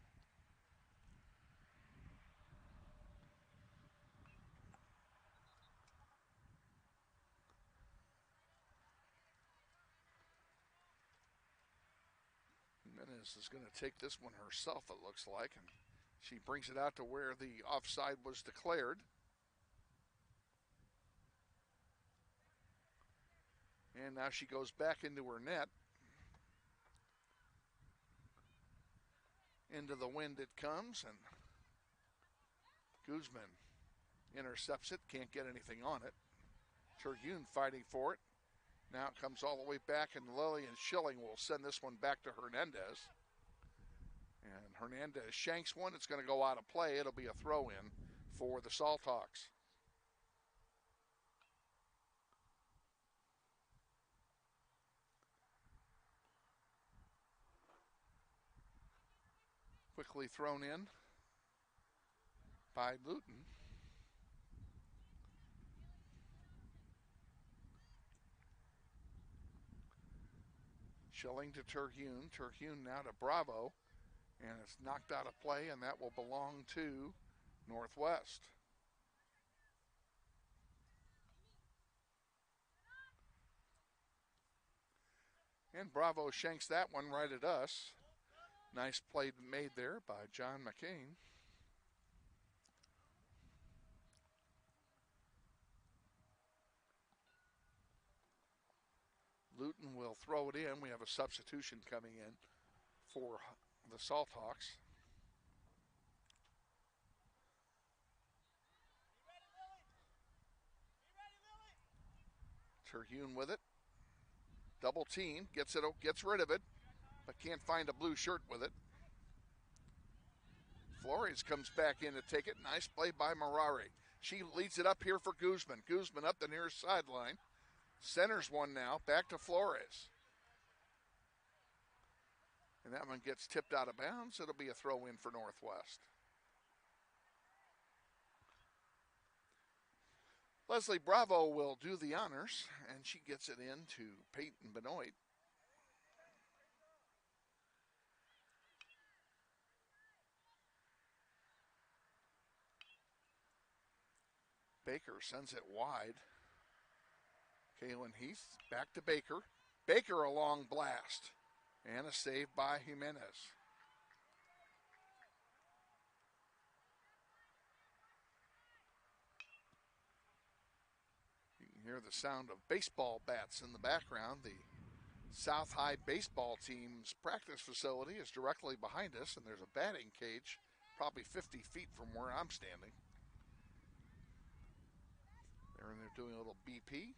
[SPEAKER 1] Jimenez is going to take this one herself, it looks like, and she brings it out to where the offside was declared. And now she goes back into her net. Into the wind it comes, and Guzman intercepts it, can't get anything on it. Terhune fighting for it. Now it comes all the way back, and Lillian Schilling will send this one back to Hernandez. And Hernandez shanks one. It's going to go out of play. It'll be a throw-in for the Salthawks. Quickly thrown in by Luton. Schilling to Terhune. Terhune now to Bravo. And it's knocked out of play, and that will belong to Northwest. And Bravo shanks that one right at us. Nice play made there by John McCain. Luton will throw it in. We have a substitution coming in for the Salthawks. Terhune with it. Double team, gets rid of it, but can't find a blue shirt with it. Flores comes back in to take it. Nice play by Marari. She leads it up here for Guzman. Guzman up the near sideline. Centers one now, back to Flores. And that one gets tipped out of bounds. It'll be a throw in for Northwest. Leslie Bravo will do the honors, and she gets it in to Peyton Benoit. Baker sends it wide. Kaylin Heath back to Baker. Baker a long blast. And a save by Jimenez. You can hear the sound of baseball bats in the background. The South High baseball team's practice facility is directly behind us, and there's a batting cage probably 50 feet from where I'm standing. They're doing a little BP.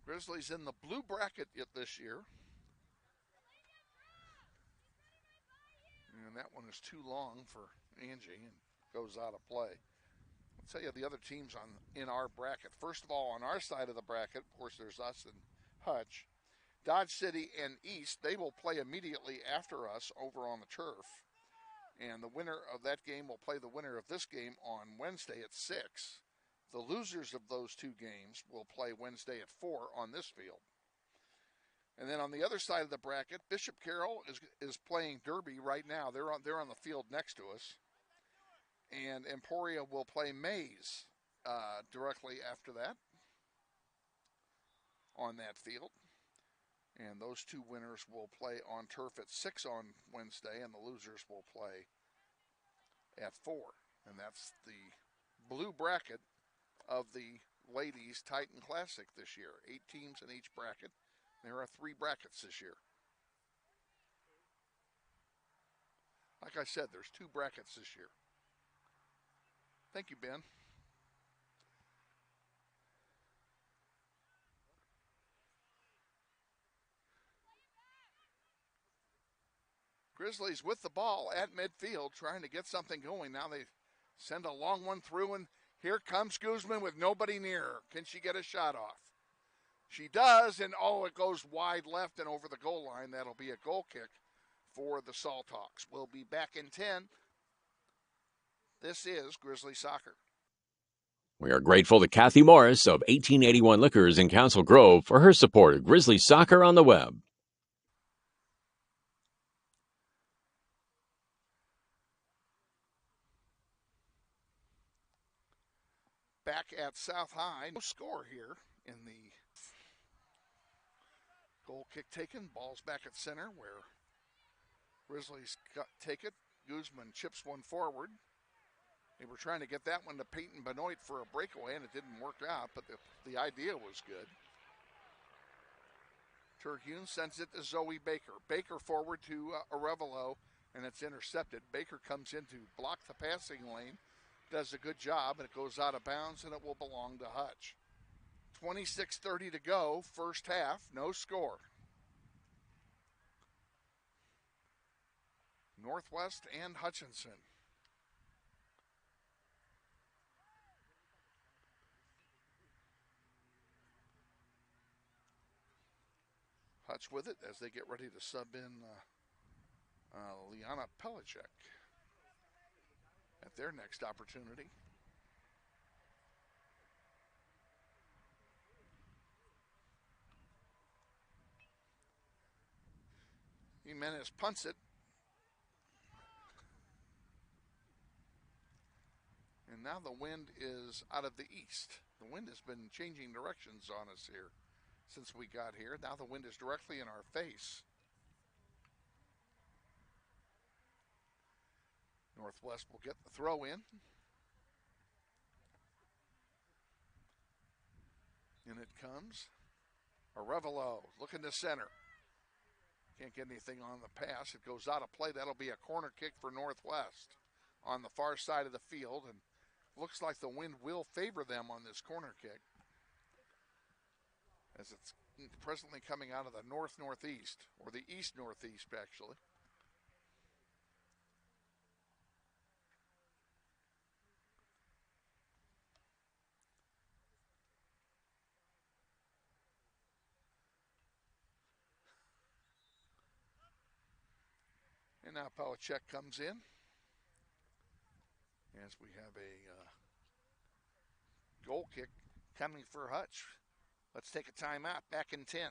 [SPEAKER 1] Grizzlies in the blue bracket this year. And that one is too long for Angie and goes out of play. I'll tell you the other teams in our bracket. First of all, on our side of the bracket, of course, there's us and Hutch. Dodge City and East, they will play immediately after us over on the turf. And the winner of that game will play the winner of this game on Wednesday at 6. The losers of those two games will play Wednesday at 4 on this field. And then on the other side of the bracket, Bishop Carroll is playing Derby right now. They're on the field next to us. And Emporia will play Mays directly after that on that field. And those two winners will play on turf at 6 on Wednesday, and the losers will play at 4. And that's the blue bracket of the Ladies Titan Classic this year. 8 teams in each bracket. There are 3 brackets this year. Like I said, there's 2 brackets this year. Thank you, Ben. Grizzlies with the ball at midfield, trying to get something going. Now they send a long one through, and here comes Guzman with nobody near her. Can she get a shot off? She does, and it goes wide left and over the goal line. That'll be a goal kick for the Salthawks. We'll be back in 10. This is Grizzly Soccer.
[SPEAKER 3] We are grateful to Kathy Morris of 1881 Liquors in Council Grove for her support of Grizzly Soccer on the web.
[SPEAKER 1] Back at South High, no score here in the goal kick taken. Ball's back at center where Grizzlies take it. Guzman chips one forward. They were trying to get that one to Peyton Benoit for a breakaway, and it didn't work out, but the idea was good. Terhune sends it to Zoe Baker. Baker forward to Arevalo, and it's intercepted. Baker comes in to block the passing lane, does a good job, and it goes out of bounds, and it will belong to Hutch. 26:30 to go, first half, no score. Northwest and Hutchinson. Hutch with it as they get ready to sub in Liana Pelicek at their next opportunity. Jimenez punts it. And now the wind is out of the east. The wind has been changing directions on us here since we got here. Now the wind is directly in our face. Northwest will get the throw in. And it comes. Arevalo looking to center. Can't get anything on the pass. It goes out of play. That'll be a corner kick for Northwest on the far side of the field. And looks like the wind will favor them on this corner kick, as it's presently coming out of the north-northeast, or the east-northeast, actually. And now Pelicek comes in, as we have a goal kick coming for Hutch. Let's take a timeout. Back in 10.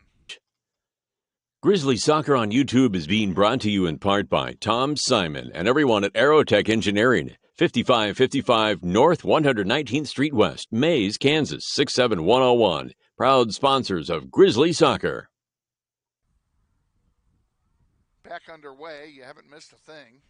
[SPEAKER 3] Grizzly Soccer on YouTube is being brought to you in part by Tom Simon and everyone at Aerotech Engineering, 5555 North 119th Street West, Mays, Kansas, 67101. Proud sponsors of Grizzly Soccer.
[SPEAKER 1] Back underway. You haven't missed a thing.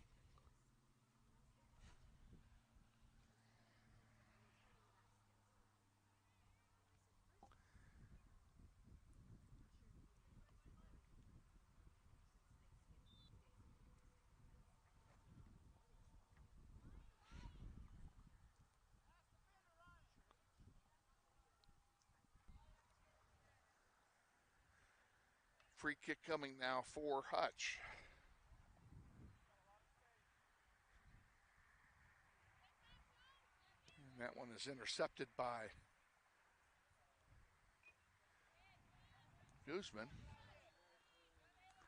[SPEAKER 1] Free kick coming now for Hutch. And that one is intercepted by Guzman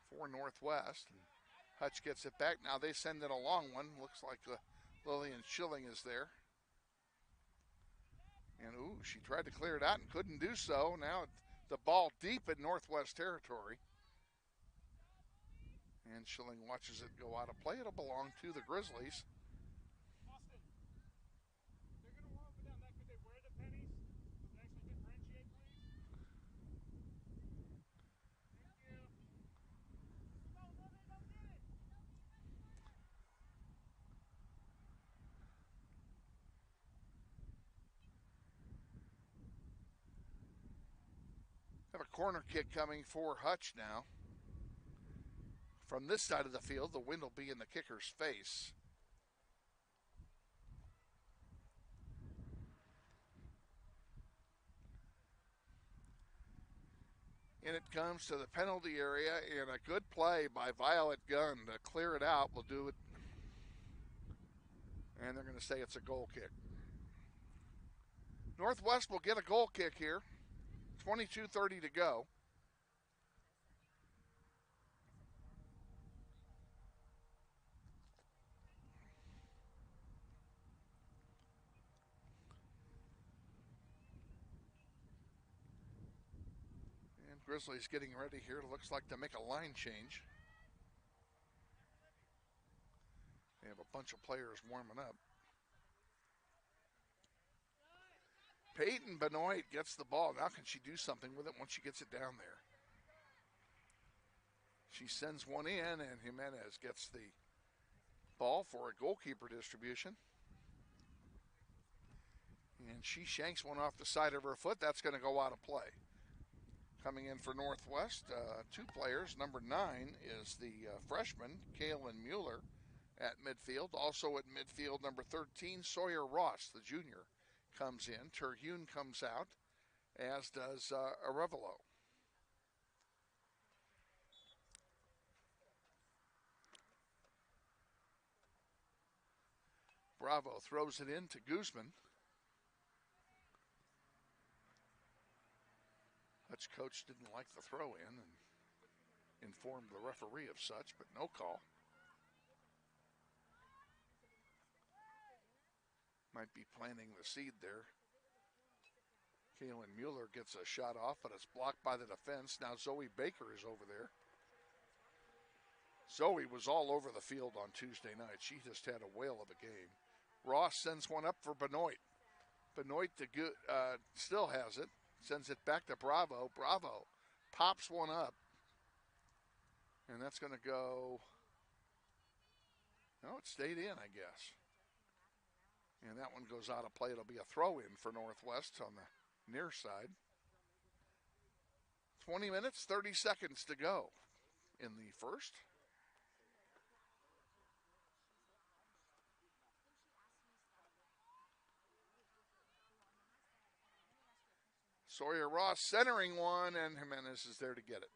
[SPEAKER 1] for Northwest. And Hutch gets it back. Now they send in a long one. Looks like Lillian Schilling is there. And, she tried to clear it out and couldn't do so. Now the ball deep in Northwest territory. And Schilling watches it go out of play. It'll belong to the Grizzlies. Have a corner kick coming for Hutch now. From this side of the field, the wind will be in the kicker's face. And it comes to the penalty area, and a good play by Violet Gunn to clear it out will do it. And they're going to say it's a goal kick. Northwest will get a goal kick here. 22:30 to go. And Grizzlies getting ready here. Looks like to make a line change. They have a bunch of players warming up. Peyton Benoit gets the ball. Now can she do something with it once she gets it down there? She sends one in, and Jimenez gets the ball for a goalkeeper distribution. And she shanks one off the side of her foot. That's going to go out of play. Coming in for Northwest, two players. Number 9 is the freshman, Kaylin Mueller, at midfield. Also at midfield, number 13, Sawyer Ross, the junior, comes in. Terhune comes out, as does Arevalo. Bravo throws it in to Guzman. Hutch coach didn't like the throw in and informed the referee of such, but no call. Might be planting the seed there. Kaylin Mueller gets a shot off, but it's blocked by the defense. Now Zoe Baker is over there. Zoe was all over the field on Tuesday night. She just had a whale of a game. Ross sends one up for Benoit. Benoit still has it. Sends it back to Bravo. Bravo pops one up. And that's going to go. No, it stayed in, I guess. And that one goes out of play. It'll be a throw in for Northwest on the near side. 20 minutes, 30 seconds to go in the first. Sawyer Ross centering one, and Jimenez is there to get it.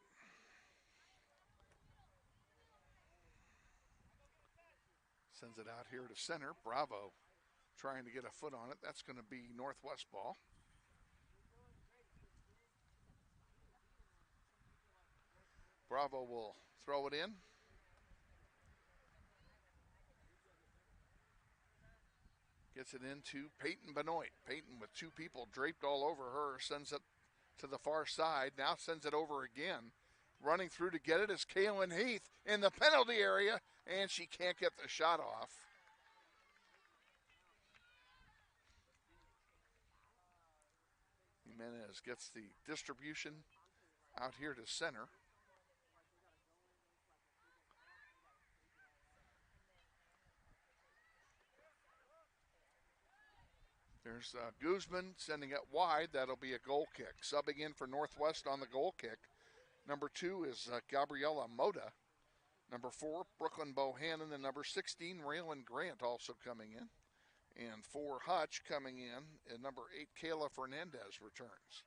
[SPEAKER 1] Sends it out here to center. Bravo trying to get a foot on it. That's going to be Northwest ball. Bravo will throw it in. Gets it into Peyton Benoit. Peyton with two people draped all over her sends it to the far side. Now sends it over again. Running through to get it is Kaylin Heath in the penalty area, and she can't get the shot off. Jimenez gets the distribution out here to center. There's Guzman sending it wide. That'll be a goal kick. Subbing in for Northwest on the goal kick. Number 2 is Gabriella Moda. Number 4, Brooklyn Bohannon. And number 16, Raylan Grant also coming in. And for Hutch coming in, and number 8, Kayla Fernandez returns.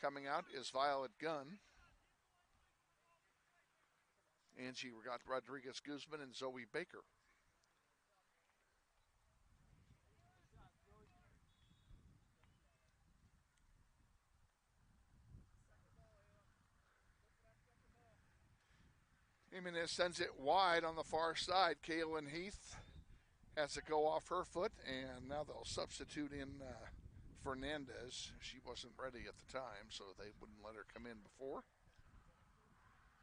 [SPEAKER 1] Coming out is Violet Gunn, Angie Rodriguez Guzman, and Zoe Baker. Jimenez sends it wide on the far side. Kaylin Heath has it go off her foot, and now they'll substitute in Fernandez. She wasn't ready at the time, so they wouldn't let her come in before.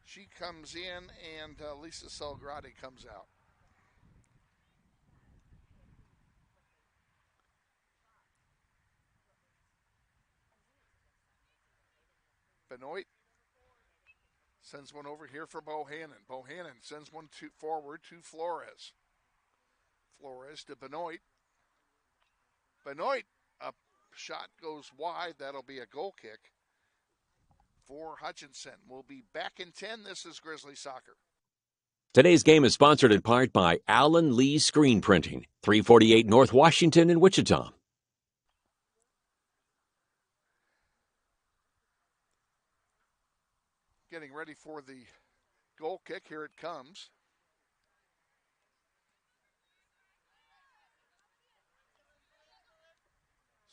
[SPEAKER 1] She comes in, and Lisa Salgrati comes out. Benoit sends one over here for Bohannon. Bohannon sends one forward to Flores. Flores to Benoit. Benoit, a shot goes wide. That'll be a goal kick for Hutchinson. We'll be back in 10. This is Grizzly Soccer.
[SPEAKER 3] Today's game is sponsored in part by Allen Lee Screen Printing, 348 North Washington in Wichita.
[SPEAKER 1] Getting ready for the goal kick. Here it comes.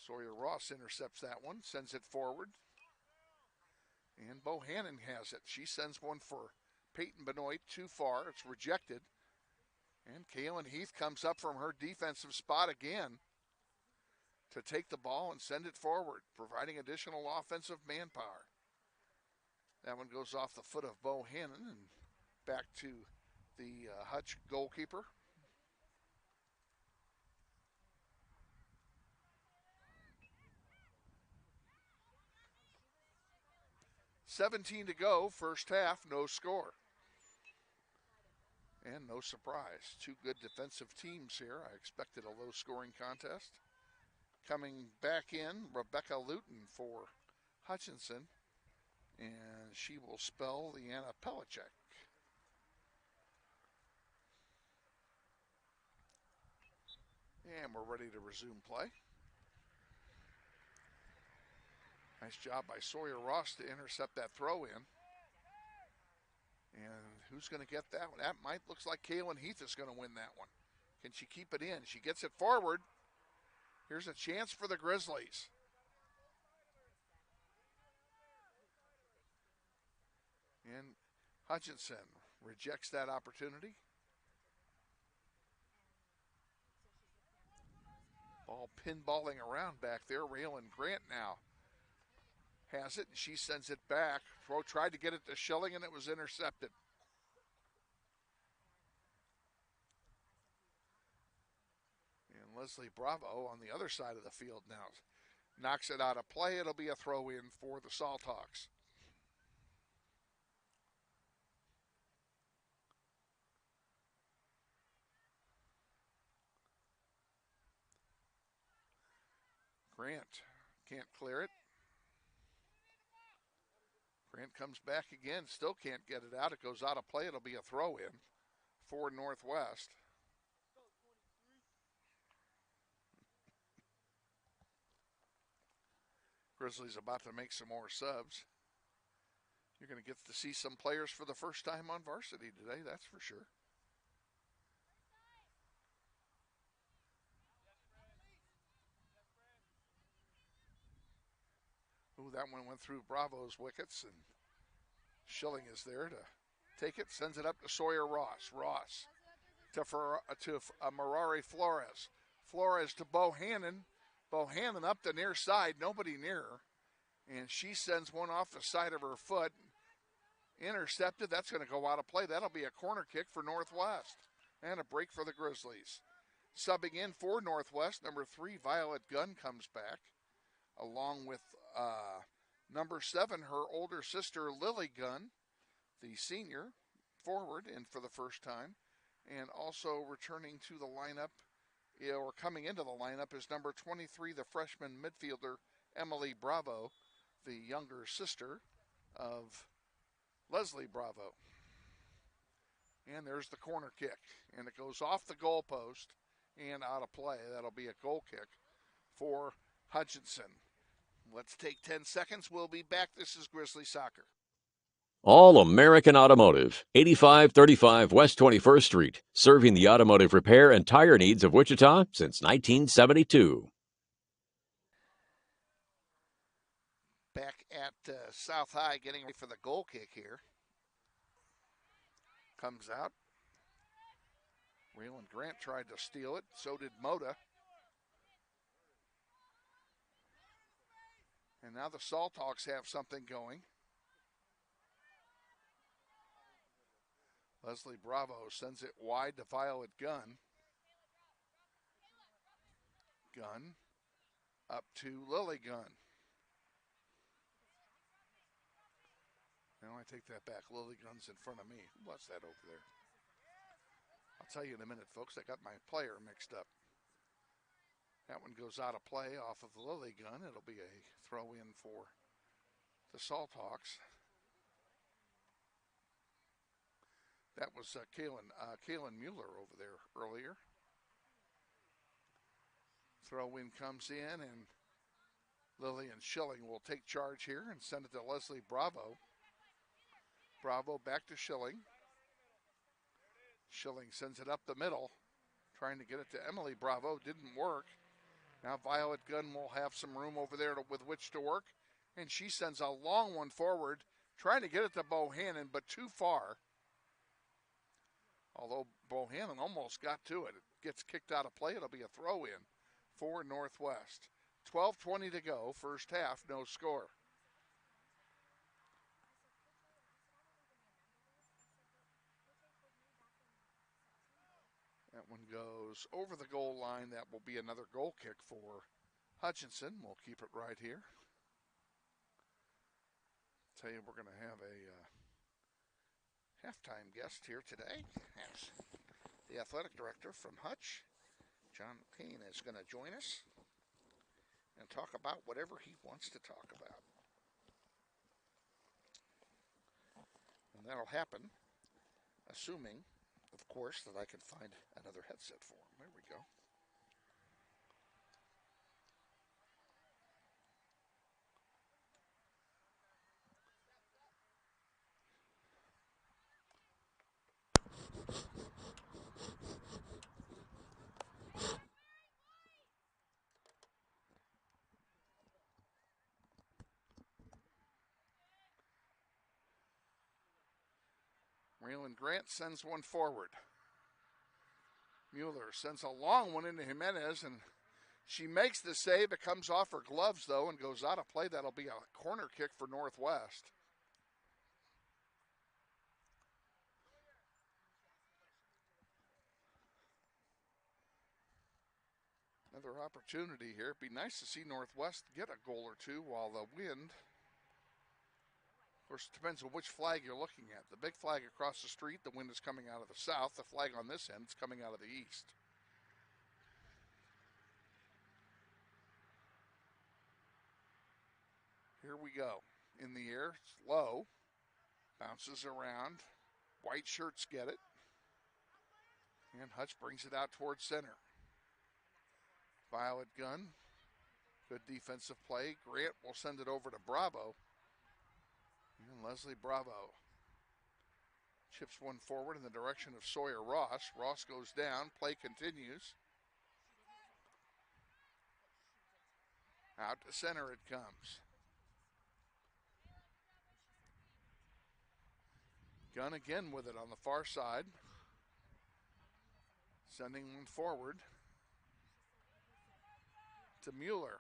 [SPEAKER 1] Sawyer Ross intercepts that one, sends it forward. And Bohannon has it. She sends one for Peyton Benoit too far. It's rejected. And Kaylin Heath comes up from her defensive spot again to take the ball and send it forward, providing additional offensive manpower. That one goes off the foot of Bohannon and back to the Hutch goalkeeper. $17 to go, first half, no score. And no surprise. Two good defensive teams here. I expected a low-scoring contest. Coming back in, Rebecca Luton for Hutchinson. And she will spell Leanna Pelicek. And we're ready to resume play. Nice job by Sawyer Ross to intercept that throw in. And who's going to get that one? That looks like Kaylin Heath is going to win that one. Can she keep it in? She gets it forward. Here's a chance for the Grizzlies. And Hutchinson rejects that opportunity. Ball pinballing around back there. Raylan Grant now has it, and she sends it back. Throw tried to get it to Schilling, and it was intercepted. And Leslie Bravo on the other side of the field now knocks it out of play. It'll be a throw in for the Salthawks. Grant can't clear it. Grant comes back again, still can't get it out. It goes out of play. It'll be a throw in for Northwest. Grizzlies about to make some more subs. You're going to get to see some players for the first time on varsity today, that's for sure. Ooh, that one went through Bravo's wickets, and Schilling is there to take it. Sends it up to Sawyer Ross. Ross to Mirari Flores. Flores to Bohannon. Bohannon up the near side. Nobody near her. And she sends one off the side of her foot. Intercepted. That's going to go out of play. That'll be a corner kick for Northwest. And a break for the Grizzlies. Subbing in for Northwest, number 3, Violet Gunn comes back, along with number 7, her older sister, Lily Gunn, the senior forward, and for the first time. And also returning to the lineup, or coming into the lineup, is number 23, the freshman midfielder, Emily Bravo, the younger sister of Leslie Bravo. And there's the corner kick, and it goes off the goalpost and out of play. That'll be a goal kick for Hutchinson. Let's take 10 seconds. We'll be back. This is Grizzly Soccer.
[SPEAKER 3] All American Automotive, 8535 West 21st Street, serving the automotive repair and tire needs of Wichita since 1972.
[SPEAKER 1] Back at South High, getting ready for the goal kick here. Comes out. Raylan Grant tried to steal it. So did Moda. And now the Salthawks have something going. Leslie Bravo sends it wide to Violet Gunn. Gunn up to Lily Gunn. Now I take that back. Lily Gunn's in front of me. Who was that over there? I'll tell you in a minute, folks. I got my player mixed up. That one goes out of play off of the Lily Gunn. It'll be a throw in for the Salthawks. That was Kaylin Mueller over there earlier. Throw in comes in, and Lillian Schilling will take charge here and send it to Leslie Bravo. Bravo back to Schilling. Schilling sends it up the middle, trying to get it to Emily Bravo. Didn't work. Now Violet Gunn will have some room over there with which to work, and she sends a long one forward, trying to get it to Bohannon, but too far. Although Bohannon almost got to it. It gets kicked out of play. It'll be a throw-in for Northwest. 12:20 to go, first half, no score. That one goes over the goal line. That will be another goal kick for Hutchinson. We'll keep it right here. Tell you, we're going to have a halftime guest here today. As the athletic director from Hutch, John Payne, is going to join us and talk about whatever he wants to talk about. And that'll happen, assuming, of course, that I can find another headset for him. There we go. Raylan Grant sends one forward. Mueller sends a long one into Jimenez, and she makes the save. It comes off her gloves, though, and goes out of play. That'll be a corner kick for Northwest. Another opportunity here. It'd be nice to see Northwest get a goal or two while the wind, of course, it depends on which flag you're looking at. The big flag across the street, the wind is coming out of the south. The flag on this end is coming out of the east. Here we go. In the air, it's low. Bounces around. White shirts get it. And Hutch brings it out towards center. Violet Gunn. Good defensive play. Grant will send it over to Bravo. And Leslie Bravo chips one forward in the direction of Sawyer Ross. Ross goes down. Play continues. Out to center it comes. Gunn again with it on the far side. Sending one forward to Mueller.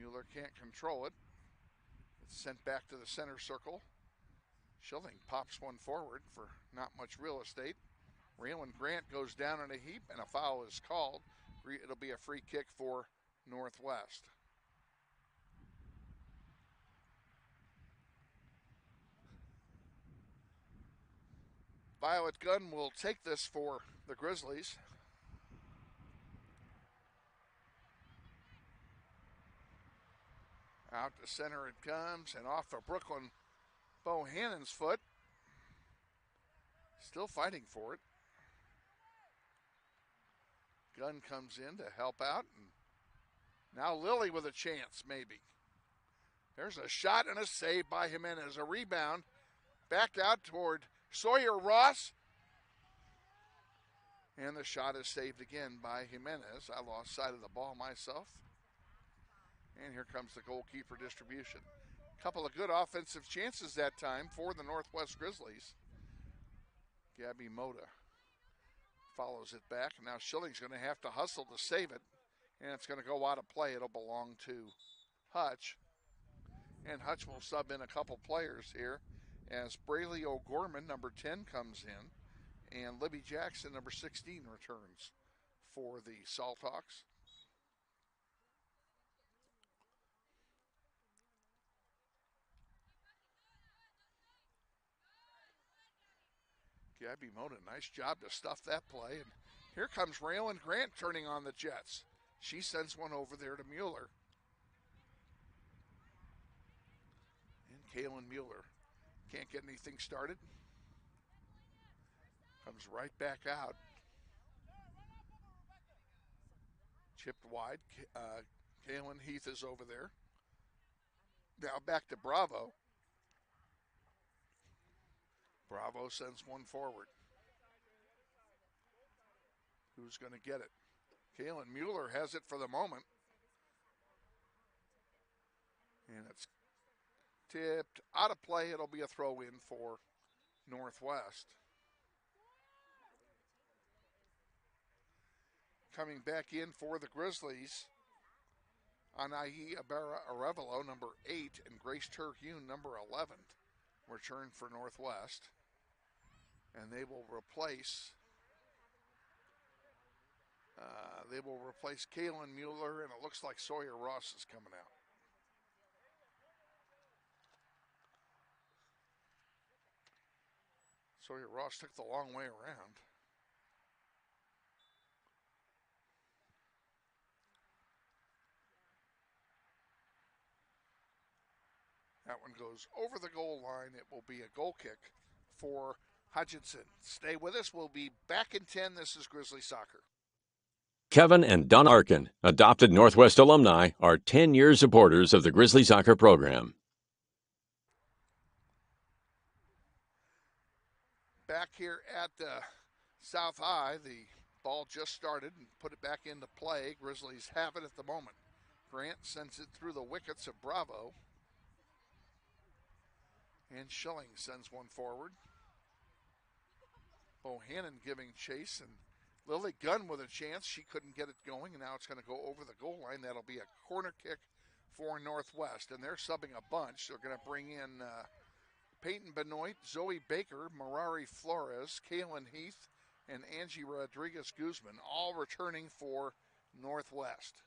[SPEAKER 1] Mueller can't control it. It's sent back to the center circle. Schilling pops one forward for not much real estate. Raylan Grant goes down in a heap, and a foul is called. It'll be a free kick for Northwest. Violet Gunn will take this for the Grizzlies. Out to center it comes, and off of Brooklyn Bohannon's foot. Still fighting for it. Gunn comes in to help out, and now Lilly with a chance, maybe. There's a shot and a save by Jimenez. A rebound back out toward Sawyer Ross. And the shot is saved again by Jimenez. I lost sight of the ball myself. And here comes the goalkeeper distribution. A couple of good offensive chances that time for the Northwest Grizzlies. Gabby Moda follows it back. Now Schilling's going to have to hustle to save it. And it's going to go out of play. It'll belong to Hutch. And Hutch will sub in a couple players here as Brayley O'Gorman, number 10, comes in. And Libby Jackson, number 16, returns for the Salthawks. Gabby Moda, nice job to stuff that play. And here comes Raylan Grant turning on the Jets. She sends one over there to Mueller. And Kaylin Mueller can't get anything started. Comes right back out. Chipped wide. Kaylin Heath is over there. Now back to Bravo. Bravo sends one forward. Who's going to get it? Kaylin Mueller has it for the moment. And it's tipped out of play. It'll be a throw in for Northwest. Coming back in for the Grizzlies, Anahi Arevalo, number 8, and Grace Terhune, number 11, return for Northwest. And they will replace Kaylin Mueller, and it looks like Sawyer Ross is coming out. Sawyer Ross took the long way around. That one goes over the goal line. It will be a goal kick for Hutchinson. Stay with us. We'll be back in 10. This is Grizzly Soccer.
[SPEAKER 3] Kevin and Don Arkin, adopted Northwest alumni, are 10-year supporters of the Grizzly Soccer program.
[SPEAKER 1] Back here at South High, the ball just started and put it back into play. Grizzlies have it at the moment. Grant sends it through the wickets of Bravo. And Schilling sends one forward. Bohannon giving chase, and Lily Gunn with a chance. She couldn't get it going, and now it's going to go over the goal line. That'll be a corner kick for Northwest, and they're subbing a bunch. They're going to bring in Peyton Benoit, Zoe Baker, Marari Flores, Kaylin Heath, and Angie Rodriguez Guzman, all returning for Northwest.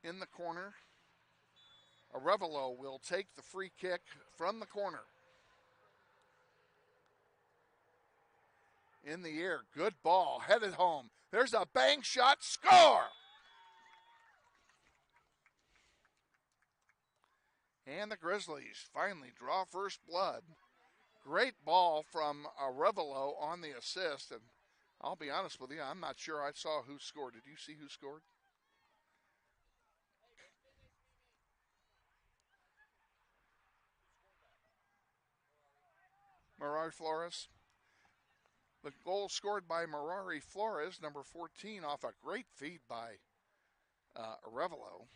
[SPEAKER 1] In the corner, Arevalo will take the free kick from the corner. In the air, good ball, headed home. There's a bang shot, score! And the Grizzlies finally draw first blood. Great ball from Arevalo on the assist, and I'll be honest with you, I'm not sure I saw who scored. Did you see who scored? Marari Flores. The goal scored by Marari Flores, number 14, off a great feed by Arevalo.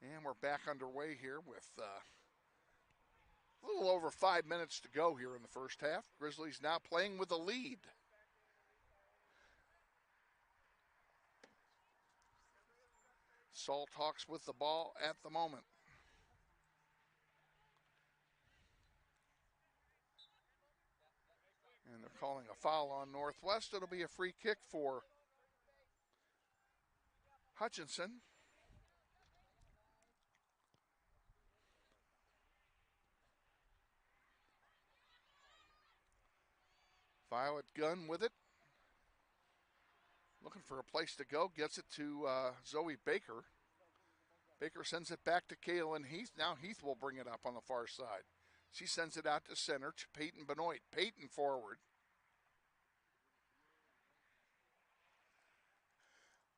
[SPEAKER 1] And we're back underway here with a little over 5 minutes to go here in the first half. Grizzlies now playing with a lead. Salthawks with the ball at the moment. And they're calling a foul on Northwest. It'll be a free kick for Hutchinson. Violet Gunn with it. Looking for a place to go. Gets it to Zoe Baker. Baker sends it back to Kaylin Heath. Now Heath will bring it up on the far side. She sends it out to center to Peyton Benoit. Peyton forward.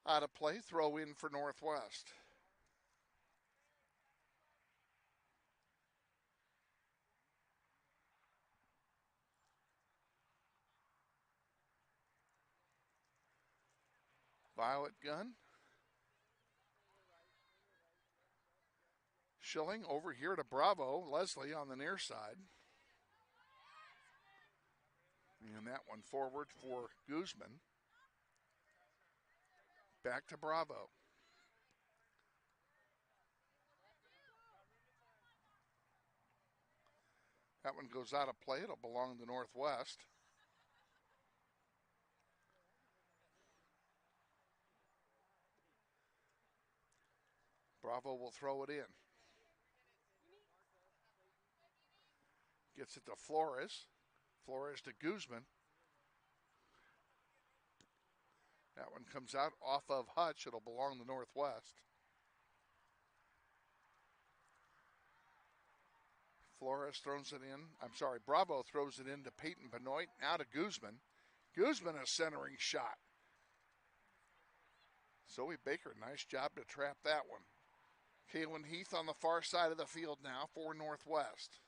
[SPEAKER 1] Out of play. Throw in for Northwest. Violet Gunn. Schilling over here to Bravo. Leslie on the near side. And that one forward for Guzman. Back to Bravo. That one goes out of play. It'll belong to Northwest. Bravo will throw it in. Gets it to Flores. Flores to Guzman. That one comes out off of Hutch. It'll belong to Northwest. Flores throws it in. Bravo throws it in to Peyton Benoit. Now to Guzman. Guzman a centering shot. Zoe Baker, nice job to trap that one. Kaylin Heath on the far side of the field now for Northwest.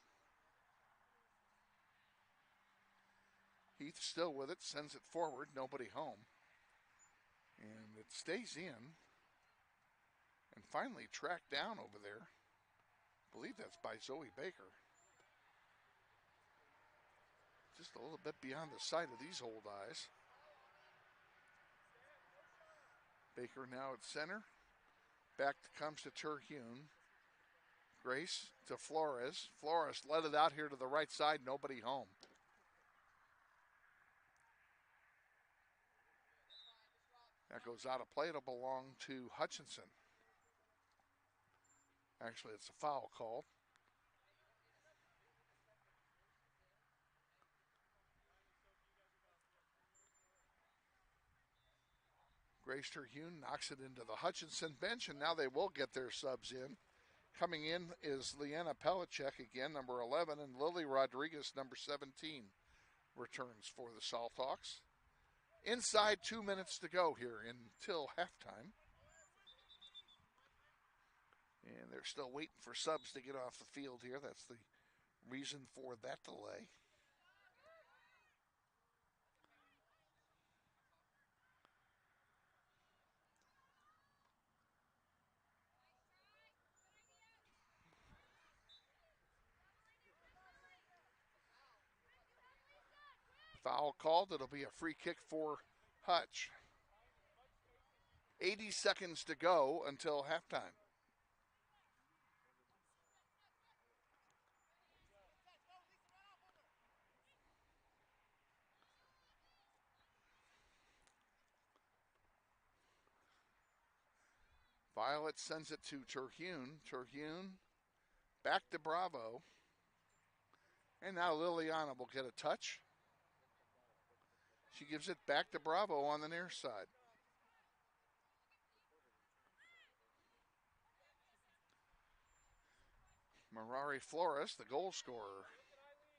[SPEAKER 1] Heath still with it, sends it forward, nobody home. And it stays in. And finally tracked down over there. I believe that's by Zoe Baker. Just a little bit beyond the sight of these old eyes. Baker now at center. Back comes to Terhune. Grace to Flores. Flores let it out here to the right side. Nobody home. That goes out of play. It'll belong to Hutchinson. Actually, it's a foul call. Grace Terhune knocks it into the Hutchinson bench, and now they will get their subs in. Coming in is Leanna Pellicek again, number 11, and Lily Rodriguez, number 17, returns for the Salthawks. Inside 2 minutes to go here until halftime. And they're still waiting for subs to get off the field here. That's the reason for that delay. Foul called. It'll be a free kick for Hutch. 80 seconds to go until halftime. Violet sends it to Terhune. Terhune back to Bravo. And now Liliana will get a touch. She gives it back to Bravo on the near side. Mirari Flores, the goal scorer,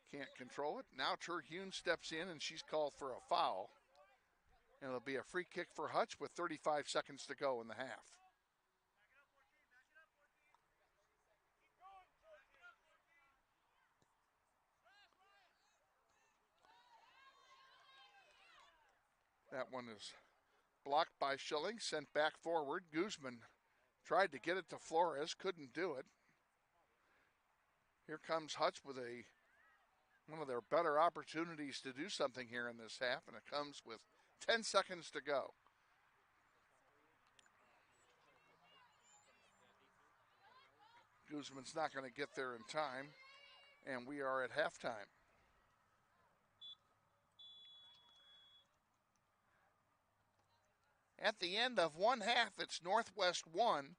[SPEAKER 1] can't control it. Now Terhune steps in and she's called for a foul. And it'll be a free kick for Hutch with 35 seconds to go in the half. That one is blocked by Schilling, sent back forward. Guzman Tried to get it to Flores, couldn't do it. Here comes Hutch with one of their better opportunities to do something here in this half, and it comes with 10 seconds to go. Guzman's not going to get there in time, and we are at halftime. At the end of one half, it's Northwest 1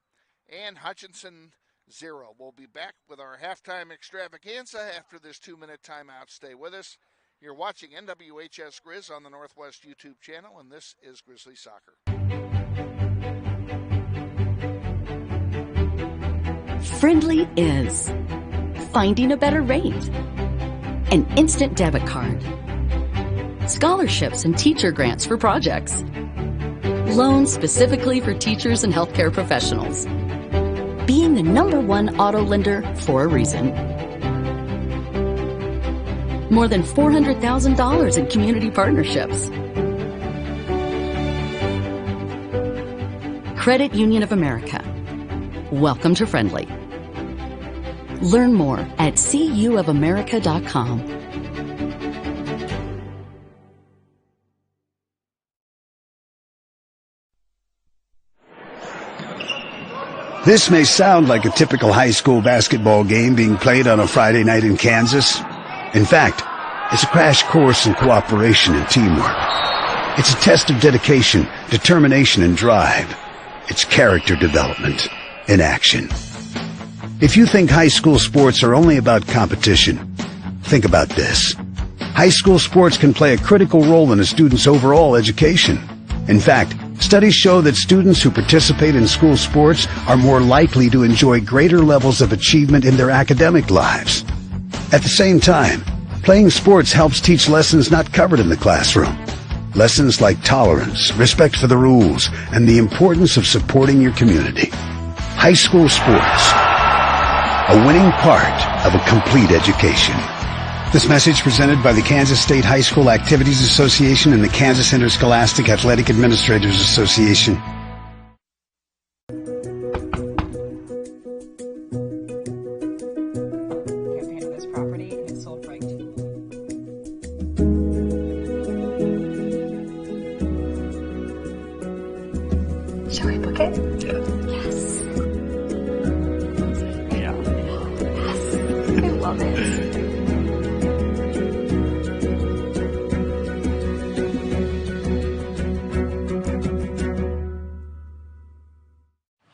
[SPEAKER 1] and Hutchinson 0. We'll be back with our halftime extravaganza after this 2-minute timeout. Stay with us. You're watching NWHS Grizz on the Northwest YouTube channel, and this is Grizzly Soccer.
[SPEAKER 8] Friendly is finding a better rate, an instant debit card, scholarships and teacher grants for projects, loans specifically for teachers and healthcare professionals, being the #1 auto lender for a reason. More than $400,000 in community partnerships. Credit Union of America. Welcome to Friendly. Learn more at cuofamerica.com.
[SPEAKER 9] This may sound like a typical high school basketball game being played on a Friday night in Kansas. In fact, it's a crash course in cooperation and teamwork. It's a test of dedication, determination, and drive. It's character development in action. If you think high school sports are only about competition, think about this. High school sports can play a critical role in a student's overall education. In fact, studies show that students who participate in school sports are more likely to enjoy greater levels of achievement in their academic lives. At the same time, playing sports helps teach lessons not covered in the classroom. Lessons like tolerance, respect for the rules, and the importance of supporting your community. High school sports, a winning part of a complete education. This message presented by the Kansas State High School Activities Association and the Kansas Interscholastic Athletic Administrators Association.
[SPEAKER 2] Campaign of this property and it's sold right to.
[SPEAKER 5] Shall we book it?
[SPEAKER 7] Yes.
[SPEAKER 5] Yes.
[SPEAKER 7] Yeah.
[SPEAKER 5] Yes. I love it.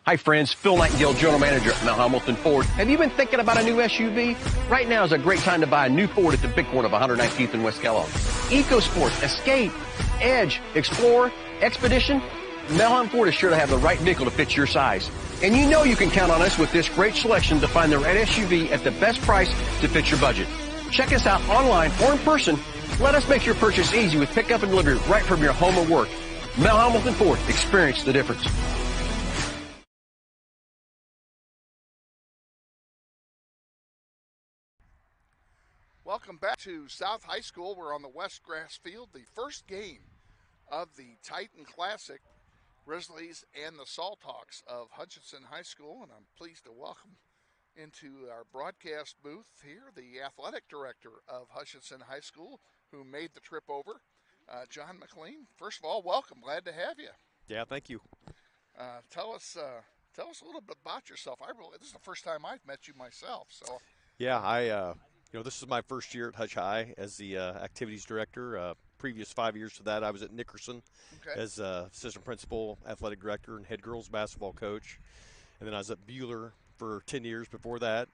[SPEAKER 10] Hi friends, Phil Nightingale, General Manager at Mount Hamilton Ford. Have you been thinking about a new SUV? Right now is a great time to buy a new Ford at the big one of 119th and West Kellogg. EcoSport, Escape, Edge, Explorer, Expedition. Mount Hamilton Ford is sure to have the right vehicle to fit your size. And you know you can count on us with this great selection to find the right SUV at the best price to fit your budget. Check us out online or in person. Let us make your purchase easy with pickup and delivery right from your home or work. Mount Hamilton Ford, experience the difference.
[SPEAKER 1] Welcome back to South High School. We're on the West Grass Field, the first game of the Titan Classic, Grizzlies and the Salthawks of Hutchinson High School. And I'm pleased to welcome into our broadcast booth here the athletic director of Hutchinson High School, who made the trip over, John McLean. First of all, welcome. Glad to have you.
[SPEAKER 11] Yeah, thank you.
[SPEAKER 1] Tell us a little bit about yourself. This is the first time I've met you myself. So
[SPEAKER 11] Yeah, this is my first year at Hutch High as the activities director. Previous 5 years to that, I was at Nickerson as assistant principal, athletic director, and head girls basketball coach. And then I was at Bueller for 10 years before that,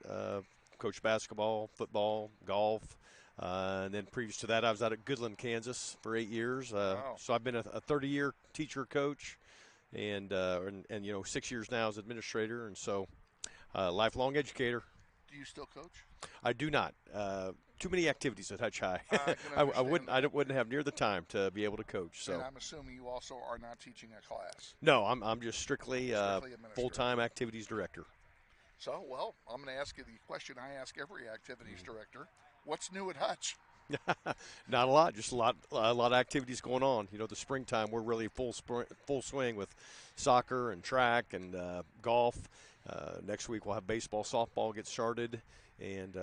[SPEAKER 11] coached basketball, football, golf. And then previous to that, I was out at Goodland, Kansas for 8 years.
[SPEAKER 1] Wow.
[SPEAKER 11] So I've been a 30-year teacher, coach, and 6 years now as administrator, and so lifelong educator.
[SPEAKER 1] do you still coach?
[SPEAKER 11] I do not. Too many activities at Hutch High. I wouldn't have near the time to be able to coach. So
[SPEAKER 1] and I'm assuming you also are not teaching a class.
[SPEAKER 11] No, I'm just strictly full-time activities director.
[SPEAKER 1] So, well, I'm going to ask you the question I ask every activities director. What's new at Hutch?
[SPEAKER 11] Not a lot, just a lot of activities going on. You know, the springtime we're really full swing with soccer and track and golf. Next week we'll have baseball, softball get started, and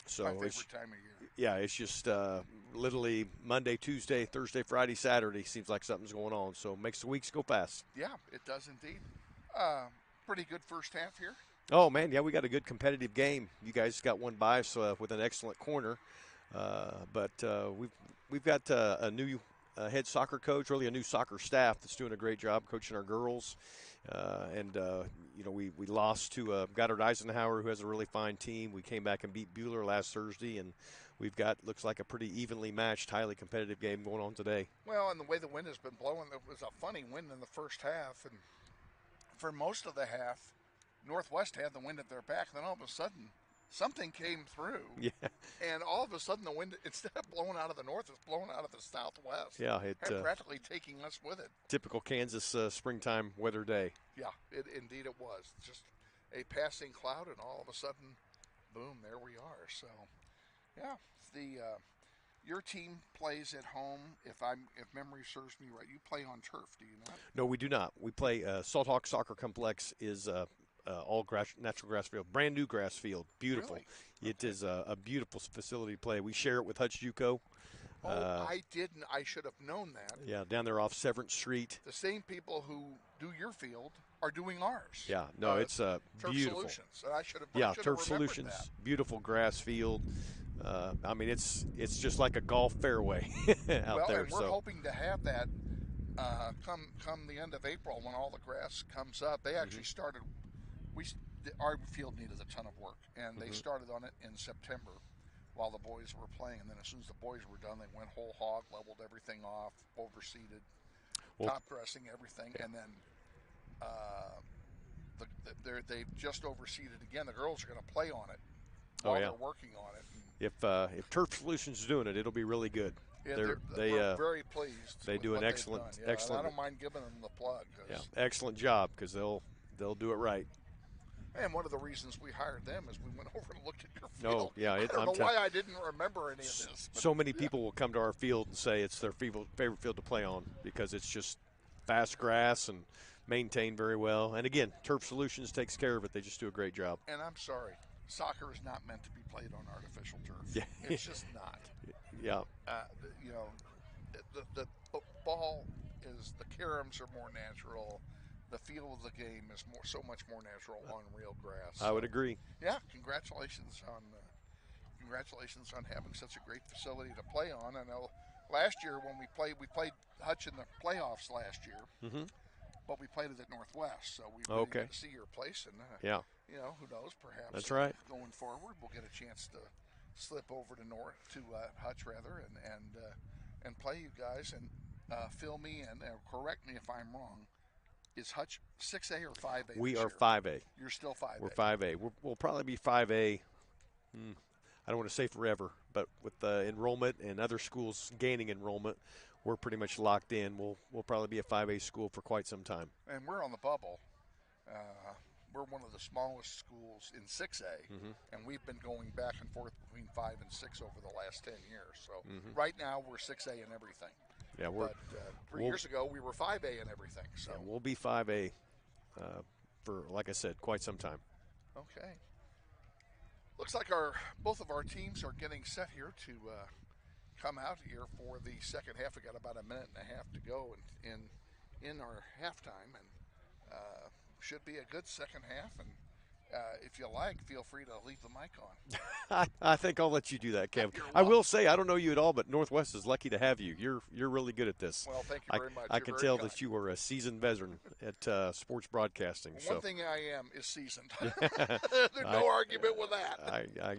[SPEAKER 11] so
[SPEAKER 1] my favorite time of year.
[SPEAKER 11] Yeah, it's just literally Monday, Tuesday, Thursday, Friday, Saturday seems like something's going on. So it makes the weeks go fast.
[SPEAKER 1] Yeah, it does indeed. Pretty good first half here.
[SPEAKER 11] Oh man, yeah, we got a good competitive game. You guys got one by us with an excellent corner, but we've got a new head soccer coach, really a new soccer staff that's doing a great job coaching our girls. And you know, we lost to Goddard Eisenhower, who has a really fine team. We came back and beat Bueller last Thursday, and we've got looks like a pretty evenly matched, highly competitive game going on today.
[SPEAKER 1] Well, and the way the wind has been blowing, it was a funny wind in the first half, and for most of the half, Northwest had the wind at their back. Then all of a sudden, something came through.
[SPEAKER 11] Yeah.
[SPEAKER 1] And all of a sudden, the wind, instead of blowing out of the north, it's blowing out of the southwest.
[SPEAKER 11] Yeah,
[SPEAKER 1] and practically taking us with it.
[SPEAKER 11] Typical Kansas springtime weather day.
[SPEAKER 1] Yeah, indeed it was. Just a passing cloud, and all of a sudden, boom, there we are. So, yeah, your team plays at home. If memory serves me right, you play on turf, do you not?
[SPEAKER 11] No, we do not. We play Salthawks Soccer Complex is all natural grass field, brand new grass field, beautiful.
[SPEAKER 1] Really?
[SPEAKER 11] It is a beautiful facility to play. We share it with Hutch JUCO.
[SPEAKER 1] I didn't. I should have known that.
[SPEAKER 11] Yeah, down there off Severance Street.
[SPEAKER 1] The same people who do your field are doing ours.
[SPEAKER 11] Yeah, no, it's
[SPEAKER 1] Turf
[SPEAKER 11] beautiful.
[SPEAKER 1] Solutions. I should have.
[SPEAKER 11] Yeah, Turf Solutions,
[SPEAKER 1] that.
[SPEAKER 11] Beautiful grass field. I mean, it's just like a golf fairway out there.
[SPEAKER 1] And we're hoping to have that come the end of April when all the grass comes up. They actually started. Our field needed a ton of work, and they started on it in September while the boys were playing. And then as soon as the boys were done, they went whole hog, leveled everything off, overseeded, top dressing everything, and then they've just overseeded again. The girls are going to play on it while they're working on it.
[SPEAKER 11] If Turf Solutions is doing it, it'll be really good.
[SPEAKER 1] Yeah, we're very pleased.
[SPEAKER 11] They do an excellent.
[SPEAKER 1] I don't mind giving them the plug.
[SPEAKER 11] Excellent job because they'll do it right.
[SPEAKER 1] And one of the reasons we hired them is we went over and looked at your field.
[SPEAKER 11] No, yeah,
[SPEAKER 1] I don't know why I didn't remember any of this.
[SPEAKER 11] So many people will come to our field and say it's their favorite field to play on because it's just fast grass and maintained very well. And again, Turf Solutions takes care of it. They just do a great job.
[SPEAKER 1] And I'm sorry, soccer is not meant to be played on artificial turf.
[SPEAKER 11] Yeah.
[SPEAKER 1] It's just not.
[SPEAKER 11] Yeah.
[SPEAKER 1] You know, the ball is, the caroms are more natural. The feel of the game is so much more natural on real grass.
[SPEAKER 11] I would agree.
[SPEAKER 1] Yeah, congratulations on having such a great facility to play on. I know last year when we played Hutch in the playoffs last year, but we played it at Northwest, so we really get to see your place. And you know, who knows? Perhaps
[SPEAKER 11] that's right.
[SPEAKER 1] Going forward, we'll get a chance to slip over to Hutch rather, and play you guys and fill me in. Correct me if I'm wrong. Is Hutch 6A or 5A?
[SPEAKER 11] We are 5A.
[SPEAKER 1] You're still 5A.
[SPEAKER 11] We're 5A. We'll probably be 5A. I don't want to say forever, but with the enrollment and other schools gaining enrollment, we're pretty much locked in. We'll probably be a 5A school for quite some time.
[SPEAKER 1] And we're on the bubble. We're one of the smallest schools in 6A, and we've been going back and forth between 5 and 6 over the last 10 years. So right now we're 6A in everything.
[SPEAKER 11] Yeah,
[SPEAKER 1] but 3 years ago we were 5A in everything. So
[SPEAKER 11] we'll be 5A for, like I said, quite some time.
[SPEAKER 1] Okay. Looks like both of our teams are getting set here to come out here for the second half. We got about a minute and a half to go in our halftime, and should be a good second half. And if you like, feel free to leave the mic on.
[SPEAKER 11] I think I'll let you do that, Kev. I will say, I don't know you at all, but Northwest is lucky to have you. You're really good at this.
[SPEAKER 1] Well, thank you very much.
[SPEAKER 11] I can tell that you are a seasoned veteran at sports broadcasting.
[SPEAKER 1] One thing I am is seasoned. There's no argument with that.
[SPEAKER 11] I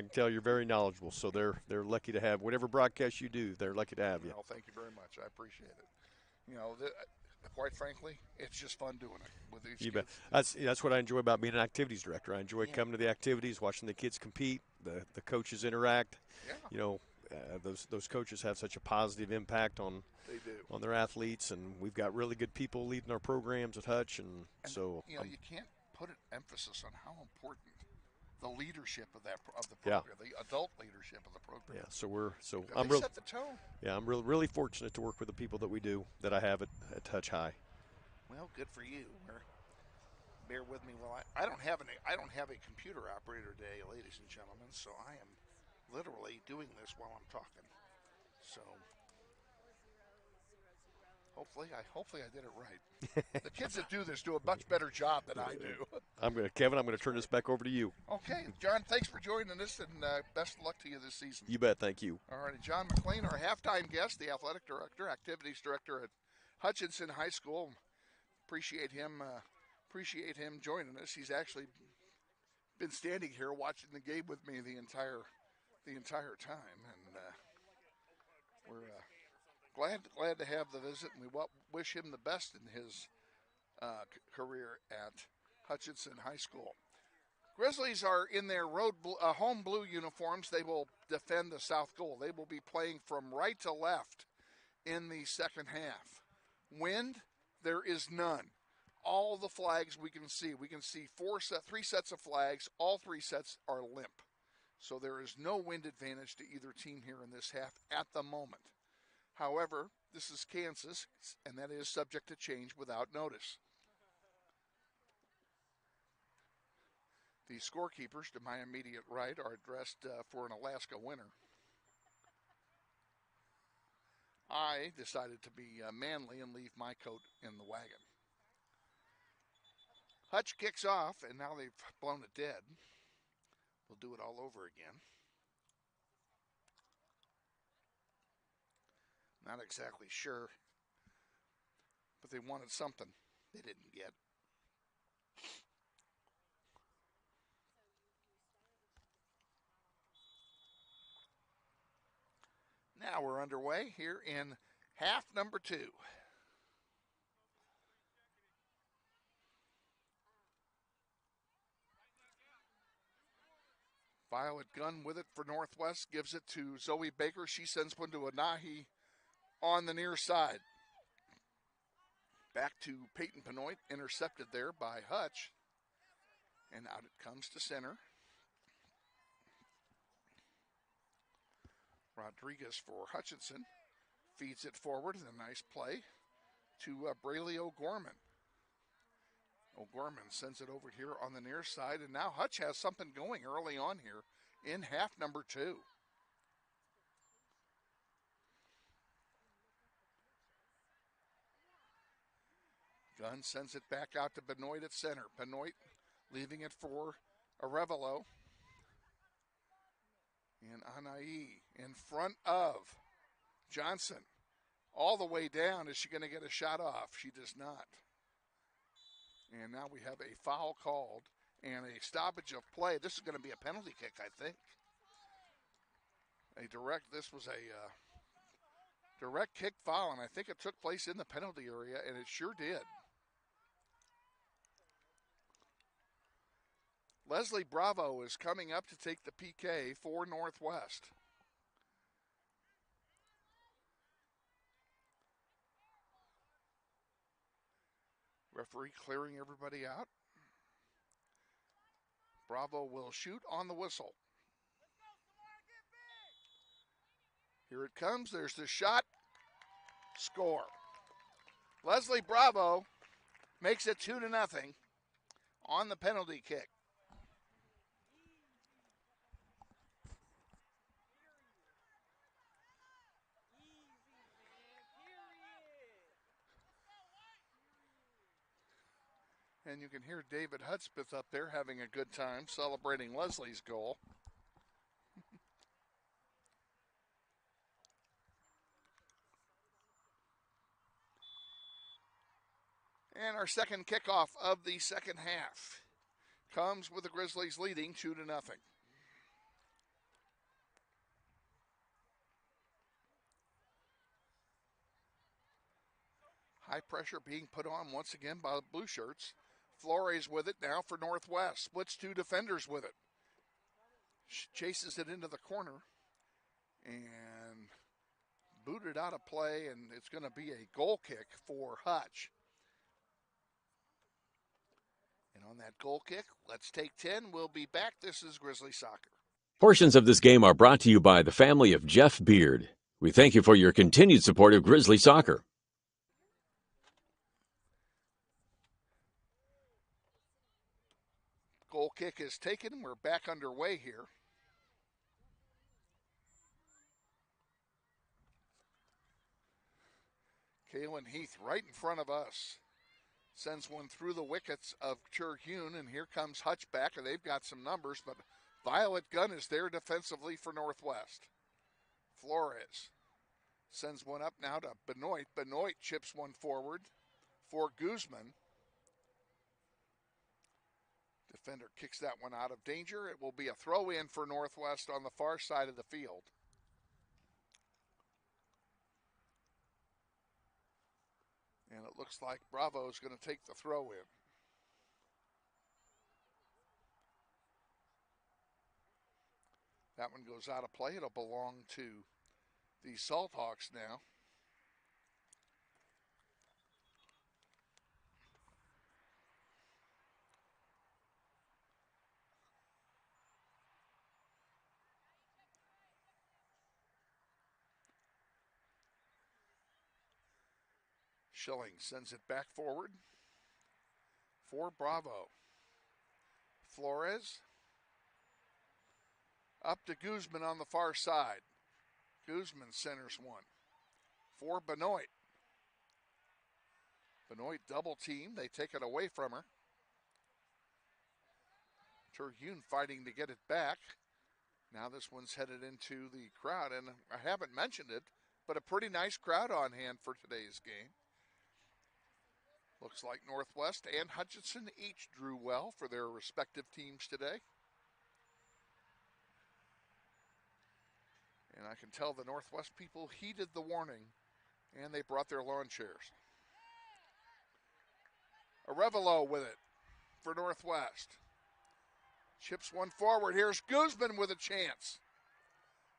[SPEAKER 11] can tell you're very knowledgeable. So they're lucky to have whatever broadcast you do. They're lucky to have you.
[SPEAKER 1] Well, thank you very much. I appreciate it. You know, quite frankly, it's just fun doing it with these
[SPEAKER 11] you
[SPEAKER 1] kids.
[SPEAKER 11] Bet. That's what I enjoy about being an activities director. I enjoy coming to the activities, watching the kids compete, the coaches interact.
[SPEAKER 1] Yeah.
[SPEAKER 11] You know, those coaches have such a positive impact on their athletes, and we've got really good people leading our programs at Hutch, and so
[SPEAKER 1] you know, you can't put an emphasis on how important the leadership of the program, the adult leadership of the program.
[SPEAKER 11] Yeah, so
[SPEAKER 1] I'm really set the tone.
[SPEAKER 11] Yeah, I'm really fortunate to work with the people that we do, that I have at Hutch High.
[SPEAKER 1] Well, good for you. Bear with me while I don't have a computer operator today, ladies and gentlemen, so I am literally doing this while I'm talking. So hopefully I did it right. The kids that do this do a much better job than I do.
[SPEAKER 11] Kevin, I'm going to turn this back over to you.
[SPEAKER 1] Okay, John, thanks for joining us, and best of luck to you this season.
[SPEAKER 11] You bet, thank you.
[SPEAKER 1] All right, John McLean, our halftime guest, the athletic director, activities director at Hutchinson High School. Appreciate him joining us. He's actually been standing here watching the game with me the entire time, and we're glad to have the visit, and we wish him the best in his career at Hutchinson High School. Grizzlies are in their home blue uniforms. They will defend the south goal. They will be playing from right to left in the second half. Wind, there is none. All the flags we can see 3 sets of flags. All 3 sets are limp. So there is no wind advantage to either team here in this half at the moment. However, this is Kansas, and that is subject to change without notice. The scorekeepers to my immediate right are dressed for an Alaska winter. I decided to be manly and leave my coat in the wagon. Hutch kicks off, and now they've blown it dead. We'll do it all over again. Not exactly sure, but they wanted something they didn't get. Now we're underway here in half number 2. Violet Gunn with it for Northwest, gives it to Zoe Baker. She sends one to Anahi on the near side. Back to Peyton Benoit, intercepted there by Hutch. And out it comes to center. Rodriguez for Hutchinson. Feeds it forward in a nice play to Brayley O'Gorman. O'Gorman sends it over here on the near side, and now Hutch has something going early on here in half number 2. Gunn sends it back out to Benoit at center. Benoit leaving it for Arevalo. And Anai in front of Johnson. All the way down. Is she going to get a shot off? She does not. And now we have a foul called and a stoppage of play. This is going to be a penalty kick, I think. This was a direct kick foul, and I think it took place in the penalty area, and it sure did. Leslie Bravo is coming up to take the PK for Northwest. Referee clearing everybody out. Bravo will shoot on the whistle. Here it comes. There's the shot. Score. Leslie Bravo makes it 2-0 on the penalty kick. And you can hear David Hudspeth up there having a good time celebrating Leslie's goal. And our second kickoff of the second half comes with the Grizzlies leading 2-0. High pressure being put on once again by the Blue Shirts. Flores with it now for Northwest. Splits 2 defenders with it. Chases it into the corner and booted out of play, and it's going to be a goal kick for Hutch. And On that goal kick, let's take 10. We'll be back. This is Grizzly Soccer.
[SPEAKER 3] Portions of this game are brought to you by the family of Jeff Beard. We thank you for your continued support of Grizzly Soccer.
[SPEAKER 1] Goal kick is taken. We're back underway here. Kaylin Heath right in front of us. Sends one through the wickets of Terhune, and here comes Hutchback, and they've got some numbers, but Violet Gunn is there defensively for Northwest. Flores sends one up now to Benoit. Benoit chips one forward for Guzman. Defender kicks that one out of danger. It will be a throw in for Northwest on the far side of the field. And it looks like Bravo is going to take the throw in. That one goes out of play. It'll belong to the Salthawks now. Schilling sends it back forward for Bravo. Flores up to Guzman on the far side. Guzman centers one for Benoit. Benoit double team. They take it away from her. Terhune fighting to get it back. Now this one's headed into the crowd, and I haven't mentioned it, but a pretty nice crowd on hand for today's game. Looks like Northwest and Hutchinson each drew well for their respective teams today. And I can tell the Northwest people heeded the warning, and they brought their lawn chairs. Arevalo with it for Northwest. Chips one forward. Here's Guzman with a chance.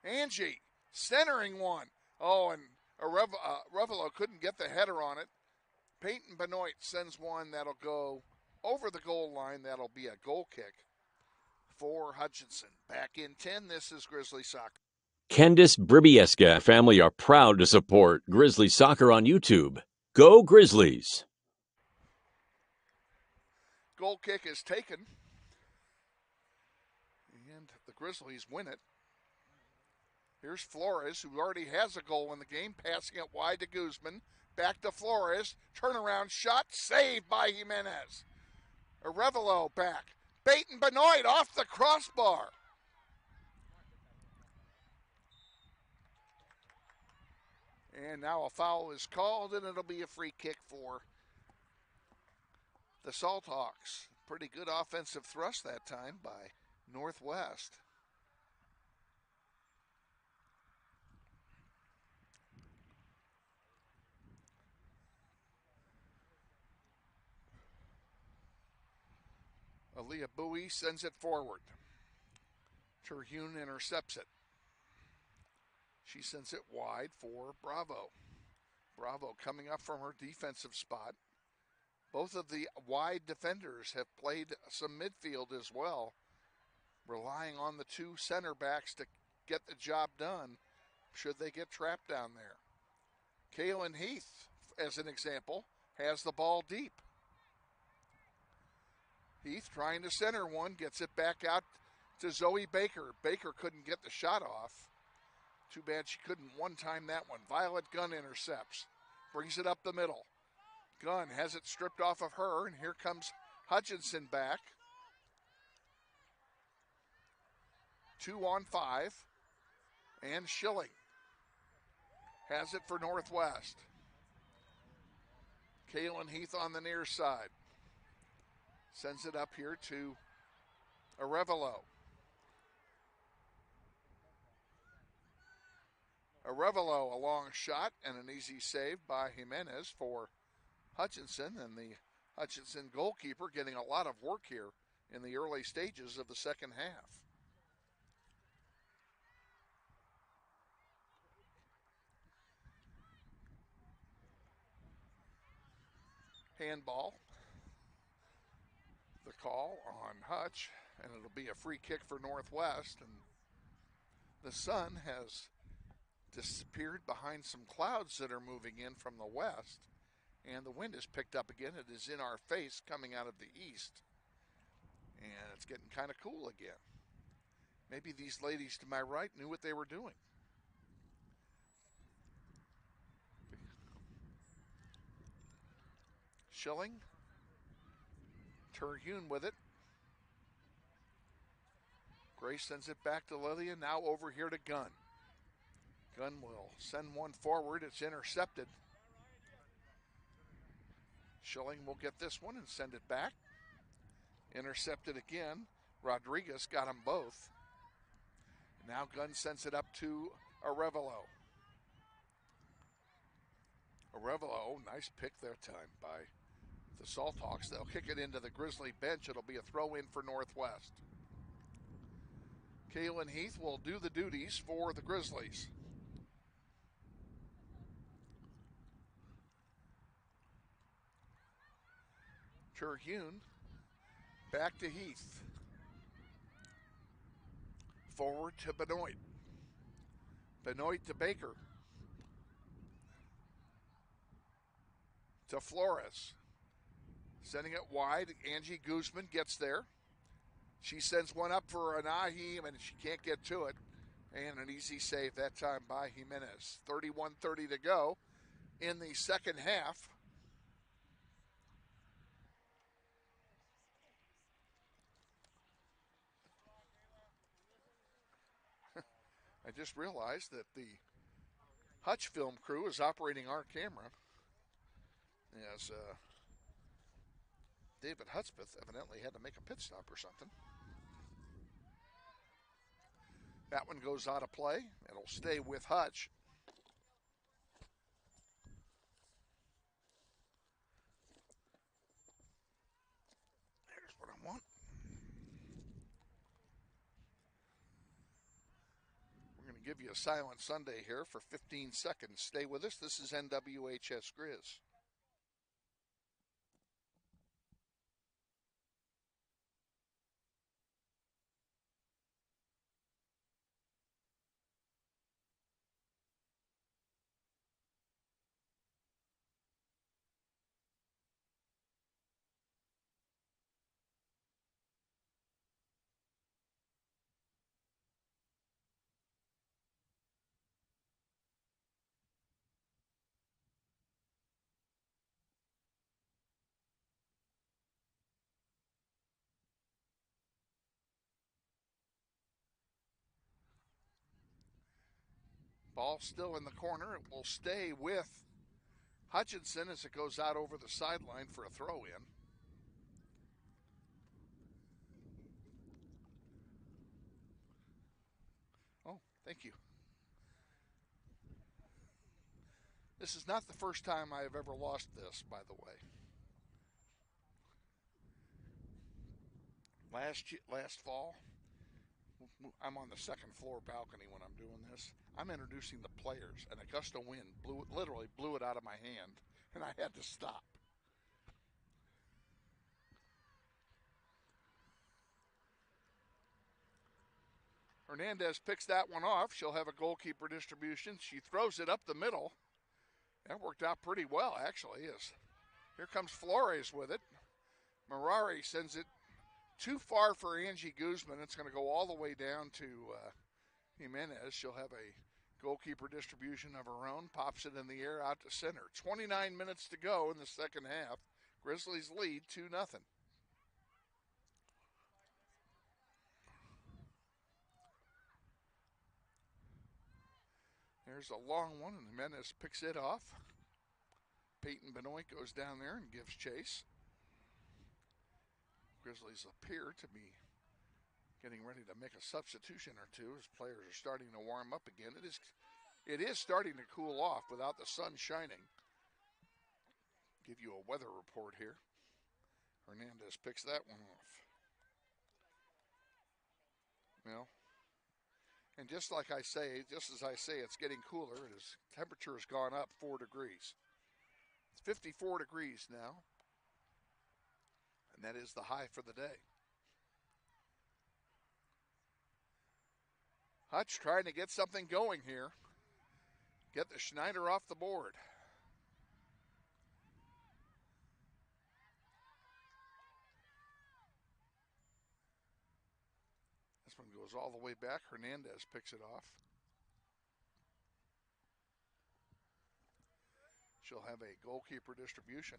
[SPEAKER 1] Angie centering one. Oh, and Arevalo couldn't get the header on it. Peyton Benoit sends one that'll go over the goal line. That'll be a goal kick for Hutchinson. Back in 10, this is Grizzly Soccer.
[SPEAKER 3] Candice Bribieska family are proud to support Grizzly Soccer on YouTube. Go Grizzlies!
[SPEAKER 1] Goal kick is taken, and the Grizzlies win it. Here's Flores, who already has a goal in the game, passing it wide to Guzman. Back to Flores. Turnaround shot. Saved by Jimenez. Arevalo back. Peyton Benoit off the crossbar. And now a foul is called, and it'll be a free kick for the Salthawks. Pretty good offensive thrust that time by Northwest. Aaliyah Bowie sends it forward. Terhune intercepts it. She sends it wide for Bravo. Bravo coming up from her defensive spot. Both of the wide defenders have played some midfield as well, relying on the two center backs to get the job done should they get trapped down there. Kaylin Heath, as an example, has the ball deep. Heath trying to center one, gets it back out to Zoe Baker. Baker couldn't get the shot off. Too bad she couldn't one-time that one. Violet Gunn intercepts, brings it up the middle. Gunn has it stripped off of her, and here comes Hutchinson back. 2-on-5, and Schilling has it for Northwest. Kaylin Heath on the near side. Sends it up here to Arevalo. Arevalo, a long shot and an easy save by Jimenez for Hutchinson, and the Hutchinson goalkeeper getting a lot of work here in the early stages of the second half. Handball. the call on Hutch, and it'll be a free kick for Northwest. And the sun has disappeared behind some clouds that are moving in from the west, and the wind has picked up again. It is in our face coming out of the east, and it's getting kind of cool again. Maybe these ladies to my right knew what they were doing. Schilling. Terhune with it. Grace sends it back to Lillian. Now over here to Gunn. Gunn will send one forward. It's intercepted. Schilling will get this one and send it back. Intercepted again. Rodriguez got them both. Now Gunn sends it up to Arevalo. Arevalo, nice pick that time by the Salthawks. They'll kick it into the Grizzly bench. It'll be a throw in for Northwest. Kaylin Heath will do the duties for the Grizzlies. Terhune back to Heath. Forward to Benoit. Benoit to Baker. To Flores. Sending it wide. Angie Guzman gets there. She sends one up for Anahim, and she can't get to it. And an easy save that time by Jimenez. 31:30 to go in the second half. I just realized that the Hutch film crew is operating our camera as David Hudspeth evidently had to make a pit stop or something. That one goes out of play. It'll stay with Hutch. Here's what I want. We're going to give you a silent Sunday here for 15 seconds. Stay with us. This is NWHS Grizz. Ball still in the corner. It will stay with Hutchinson as it goes out over the sideline for a throw-in. Oh, thank you. This is not the first time I have ever lost this, by the way. Last fall, I'm on the second floor balcony when I'm doing this. I'm introducing the players, and a gust of wind literally blew it out of my hand, and I had to stop. Hernandez picks that one off. She'll have a goalkeeper distribution. She throws it up the middle. That worked out pretty well, actually. Here comes Flores with it. Mirari sends it too far for Angie Guzman. It's going to go all the way down to Jimenez. She'll have a goalkeeper distribution of her own. Pops it in the air out to center. 29 minutes to go in the second half. Grizzlies lead 2-0. There's a long one, and Jimenez picks it off. Peyton Benoit goes down there and gives chase. Grizzlies appear to be getting ready to make a substitution or two as players are starting to warm up again. It is starting to cool off without the sun shining. Give you a weather report here. Hernandez picks that one off. Well, and just as I say, it's getting cooler. Temperature has gone up 4 degrees. It's 54 degrees now. And that is the high for the day. Hutch trying to get something going here. Get the Schneider off the board. This one goes all the way back. Hernandez picks it off. She'll have a goalkeeper distribution.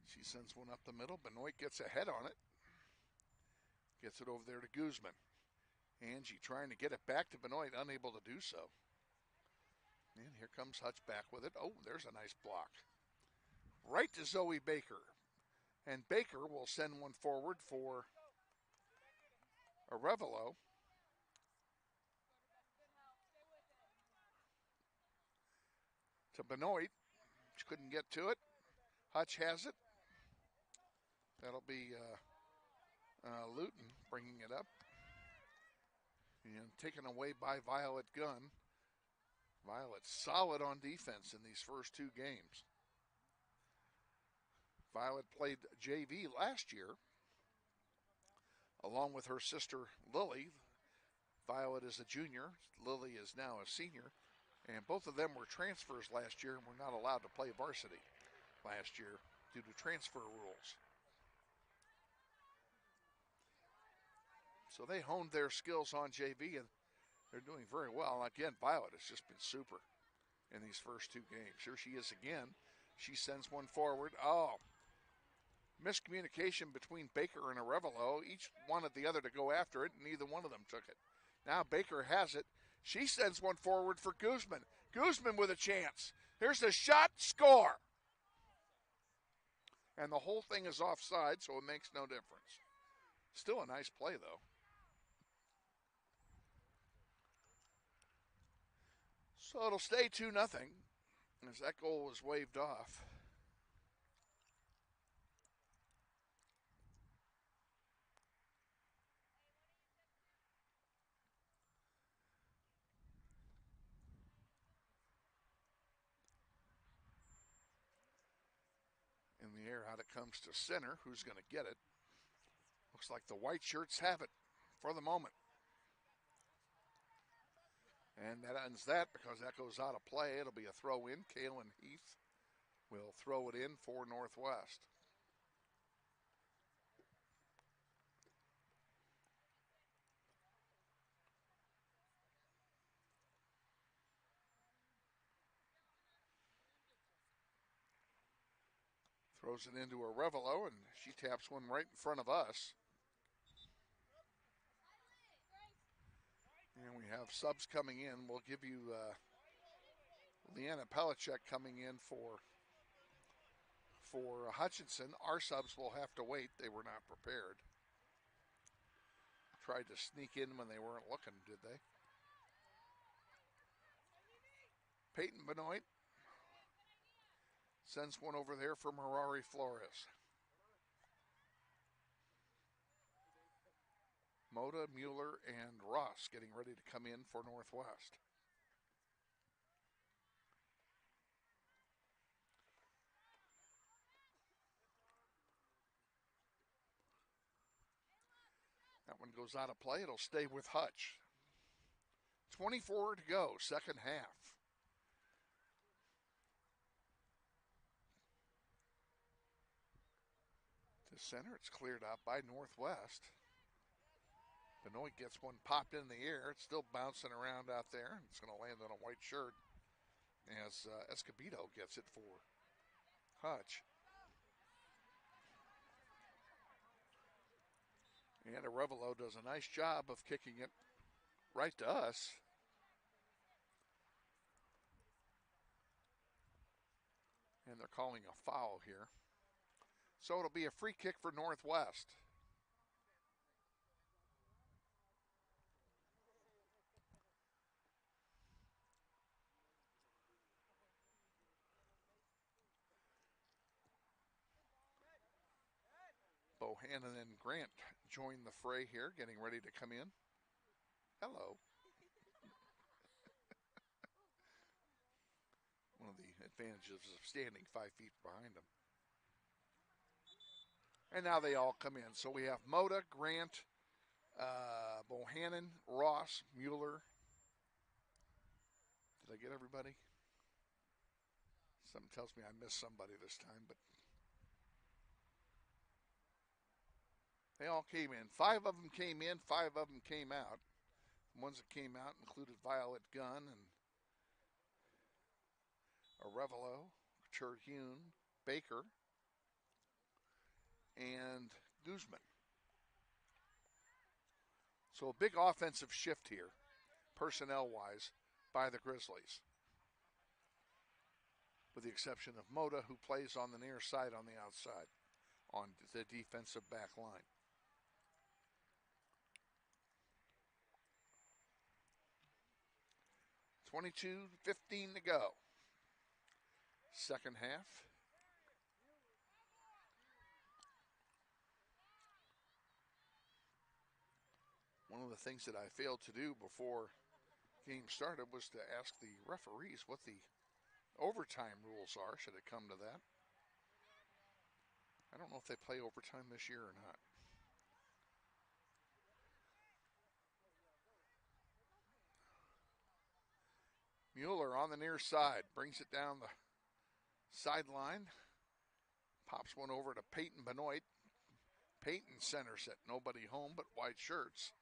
[SPEAKER 1] She sends one up the middle. Benoit gets ahead on it. Gets it over there to Guzman. Angie trying to get it back to Benoit, unable to do so. And here comes Hutch back with it. Oh, there's a nice block. Right to Zoe Baker. And Baker will send one forward for Arevalo. To Benoit. She couldn't get to it. Hutch has it. That'll be Luton bringing it up. And taken away by Violet Gunn. Violet solid on defense in these first two games. Violet played JV last year along with her sister Lily. Violet is a junior. Lily is now a senior. And both of them were transfers last year and were not allowed to play varsity last year due to transfer rules. So they honed their skills on JV, and they're doing very well. Again, Violet has just been super in these first two games. Here she is again. She sends one forward. Oh, miscommunication between Baker and Arevalo. Each wanted the other to go after it, and neither one of them took it. Now Baker has it. She sends one forward for Guzman. Guzman with a chance. Here's a shot, score. And the whole thing is offside, so it makes no difference. Still a nice play, though. So it'll stay 2-0 as that goal was waved off. In the air, out it comes to center. Who's going to get it? Looks like the white shirts have it for the moment. And that ends that because that goes out of play. It'll be a throw in. Kaylin Heath will throw it in for Northwest. Throws it into Arevalo, and she taps one right in front of us. And we have subs coming in. We'll give you Leanna Pellicek coming in for Hutchinson. Our subs will have to wait. They were not prepared. Tried to sneak in when they weren't looking, did they? Peyton Benoit sends one over there for Harari Flores. Moda, Mueller, and Ross getting ready to come in for Northwest. That one goes out of play. It'll stay with Hutch. 24 to go, second half. To center, it's cleared out by Northwest. Benoit gets one popped in the air. It's still bouncing around out there. It's going to land on a white shirt as Escobedo gets it for Hutch. And Arevalo does a nice job of kicking it right to us. And they're calling a foul here. So it'll be a free kick for Northwest. Bohannon and Grant join the fray here, getting ready to come in. Hello. advantages of standing 5 feet behind them. And now they all come in. So we have Moda, Grant, Bohannon, Ross, Mueller. Did I get everybody? Something tells me I missed somebody this time, but they all came in. 5 of them came in, 5 of them came out. The ones that came out included Violet Gunn and Arevalo, Terhune, Baker, and Guzman. So a big offensive shift here, personnel-wise, by the Grizzlies, with the exception of Moda, who plays on the near side on the outside, on the defensive back line. .15 to go. Second half. One of the things that I failed to do before game started was to ask the referees what the overtime rules are, should it come to that. I don't know if they play overtime this year or not. Mueller on the near side, brings it down the sideline, pops one over to Peyton Benoit. Peyton centers it, nobody home but white shirts.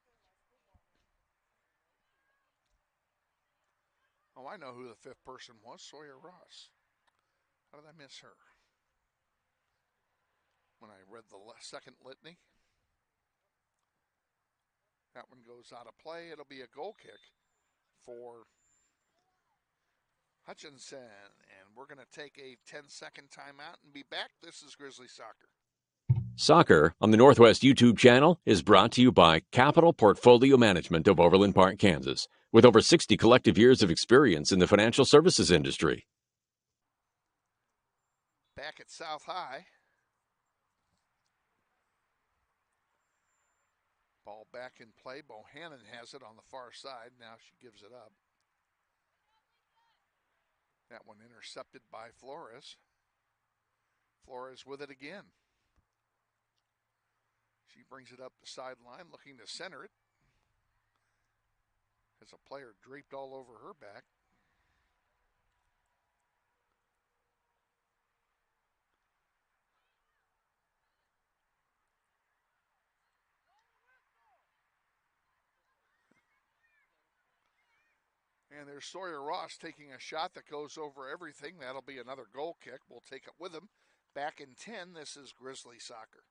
[SPEAKER 1] Oh, I know who the 5th person was, Sawyer Ross. How did I miss her? When I read the second litany. That one goes out of play. It'll be a goal kick for Hutchinson, and we're going to take a 10-second timeout and be back. This is Grizzly Soccer.
[SPEAKER 3] Soccer on the Northwest YouTube channel is brought to you by Capital Portfolio Management of Overland Park, Kansas, with over 60 collective years of experience in the financial services industry.
[SPEAKER 1] Back at South High. Ball back in play. Bohannon has it on the far side. Now she gives it up. That one intercepted by Flores. Flores with it again. She brings it up the sideline, looking to center it. Has a player draped all over her back. And there's Sawyer Ross taking a shot that goes over everything. That'll be another goal kick. We'll take it with him. Back in 10, this is Grizzly Soccer.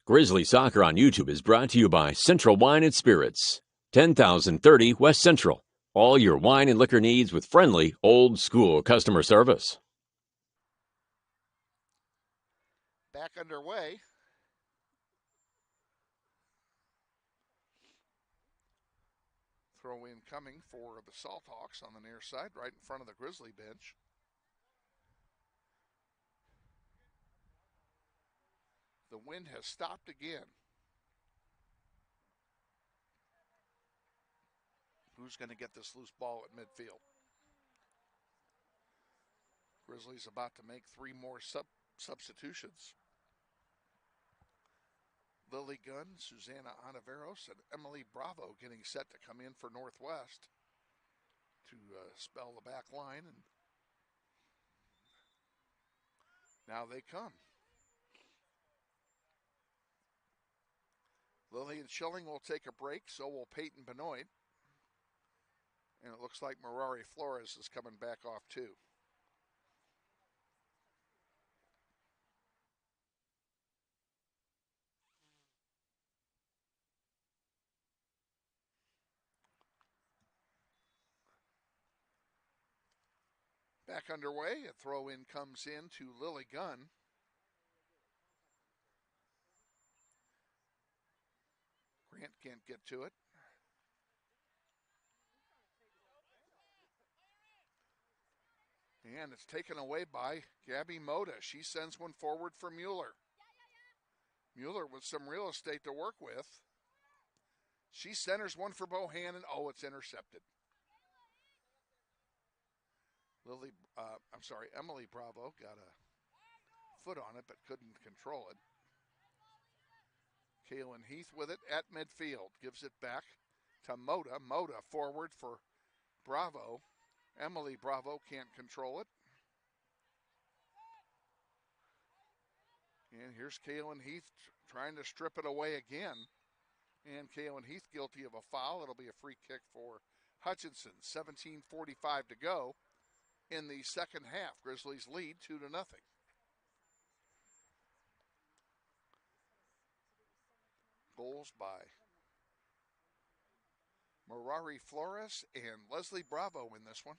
[SPEAKER 3] Grizzly Soccer on YouTube is brought to you by Central Wine and Spirits, 10,030 West Central. All your wine and liquor needs with friendly, old-school customer service.
[SPEAKER 1] Back underway. Throw in coming for the Salthawks on the near side, right in front of the Grizzly bench. The wind has stopped again. Who's going to get this loose ball at midfield? Grizzlies about to make 3 more substitutions. Lily Gunn, Susanna Ontiveros, and Emily Bravo getting set to come in for Northwest to spell the back line. And now they come. Lillian Schilling will take a break, so will Peyton Benoit. And it looks like Mirari Flores is coming back off too. Back underway, a throw-in comes in to Lily Gunn. Grant can't get to it. And it's taken away by Gabby Moda. She sends one forward for Mueller. Mueller with some real estate to work with. She centers one for Bohannon. Oh, it's intercepted. Emily Bravo got a foot on it but couldn't control it. Kaylin Heath with it at midfield. Gives it back to Moda. Moda forward for Bravo. Emily Bravo can't control it. And here's Kaylin Heath trying to strip it away again. And Kaylin Heath guilty of a foul. It'll be a free kick for Hutchinson. 17:45 to go in the second half. Grizzlies lead 2-0. Goals by Mirari Flores and Leslie Bravo in this one.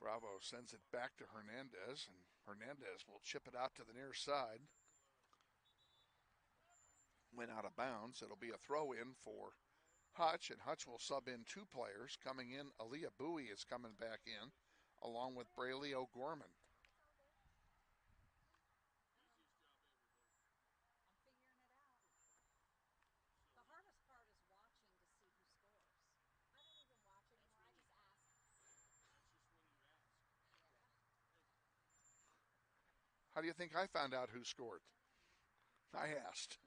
[SPEAKER 1] Bravo sends it back to Hernandez, and Hernandez will chip it out to the near side. Went out of bounds. It'll be a throw in for Hutch, and Hutch will sub in two players. Coming in, Aaliyah Bowie is coming back in, along with Braylee O'Gorman. How do you think I found out who scored? I asked.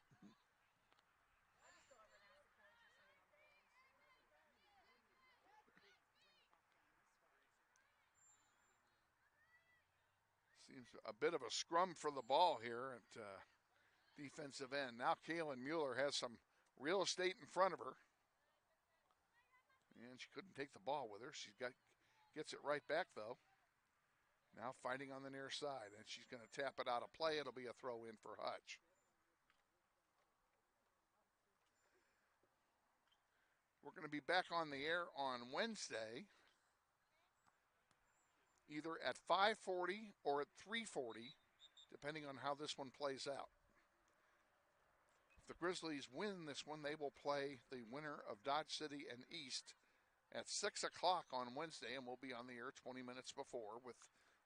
[SPEAKER 1] Seems a bit of a scrum for the ball here at defensive end. Now Kaylin Mueller has some real estate in front of her. And she couldn't take the ball with her. Gets it right back, though. Now fighting on the near side, and she's going to tap it out of play. It'll be a throw in for Hutch. We're going to be back on the air on Wednesday, either at 5:40 or at 3:40, depending on how this one plays out. If the Grizzlies win this one, they will play the winner of Dodge City and East at 6 o'clock on Wednesday, and we'll be on the air 20 minutes before with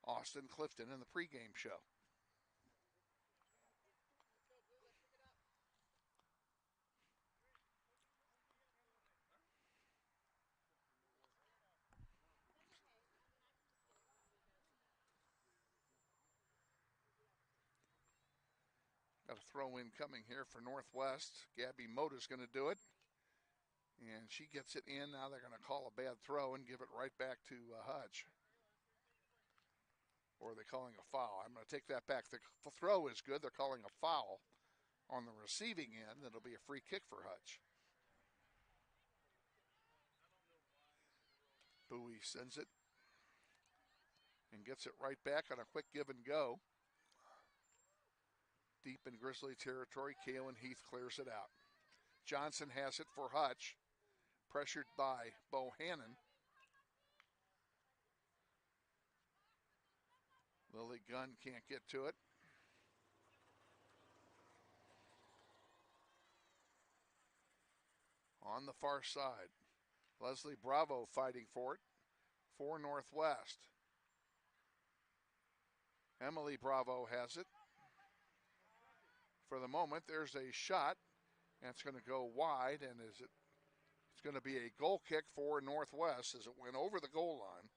[SPEAKER 1] Austin Clifton in the pregame show. Got a throw in coming here for Northwest. Gabby Moda's going to do it. And she gets it in. Now they're going to call a bad throw and give it right back to Hutch. Or are they calling a foul? I'm going to take that back. The throw is good. They're calling a foul on the receiving end. It'll be a free kick for Hutch. Bowie sends it and gets it right back on a quick give and go. Deep in Grizzly territory, Kaylin Heath clears it out. Johnson has it for Hutch. Pressured by Bohannon. Lily Gunn can't get to it. On the far side, Leslie Bravo fighting for it for Northwest. Emily Bravo has it. For the moment, there's a shot, and it's going to go wide, and it's going to be a goal kick for Northwest as it went over the goal line.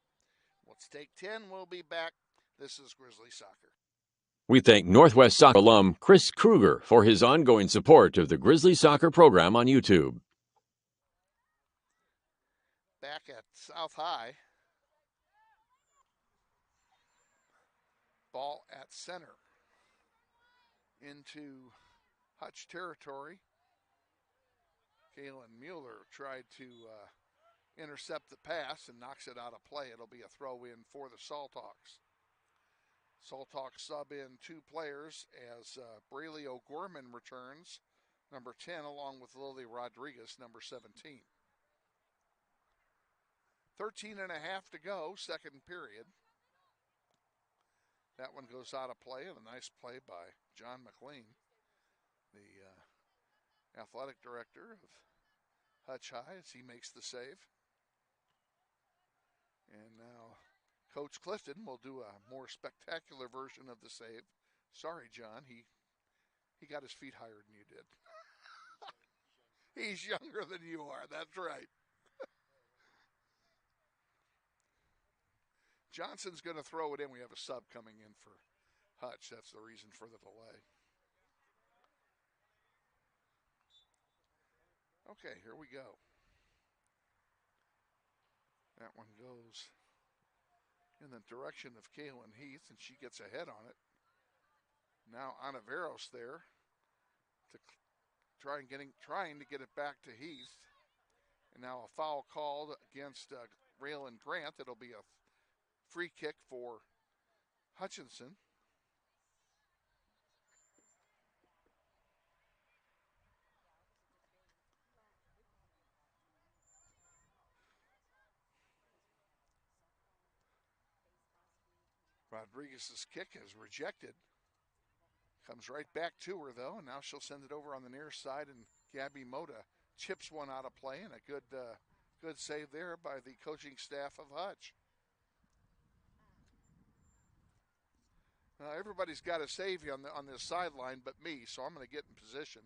[SPEAKER 1] Let's take 10. We'll be back. This is Grizzly Soccer.
[SPEAKER 3] We thank Northwest Soccer alum Chris Kruger for his ongoing support of the Grizzly Soccer program on YouTube.
[SPEAKER 1] Back at South High. Ball at center. Into Hutch territory. Kaylin Mueller tried to intercept the pass and knocks it out of play. It'll be a throw in for the Salthawks. Salthawks sub in two players as Braylee O'Gorman returns, number 10, along with Lily Rodriguez, number 17. 13 and a half to go, second period. That one goes out of play, and a nice play by John McLean, the athletic director of Hutch High, as he makes the save. And now Coach Clifton will do a more spectacular version of the save. Sorry, John, he got his feet higher than you did. He's younger than you are, that's right. Johnson's going to throw it in. We have a sub coming in for Hutch. That's the reason for the delay. Okay, here we go. That one goes in the direction of Kaylin Heath, and she gets ahead on it. Now Anaveros there to trying to get it back to Heath. And now a foul called against Raylan Grant. It'll be a free kick for Hutchinson. Rodriguez's kick is rejected. Comes right back to her, though, and now she'll send it over on the near side, and Gabby Mota chips one out of play, and a good save there by the coaching staff of Hutch. Now, everybody's got a save on this sideline but me, so I'm going to get in position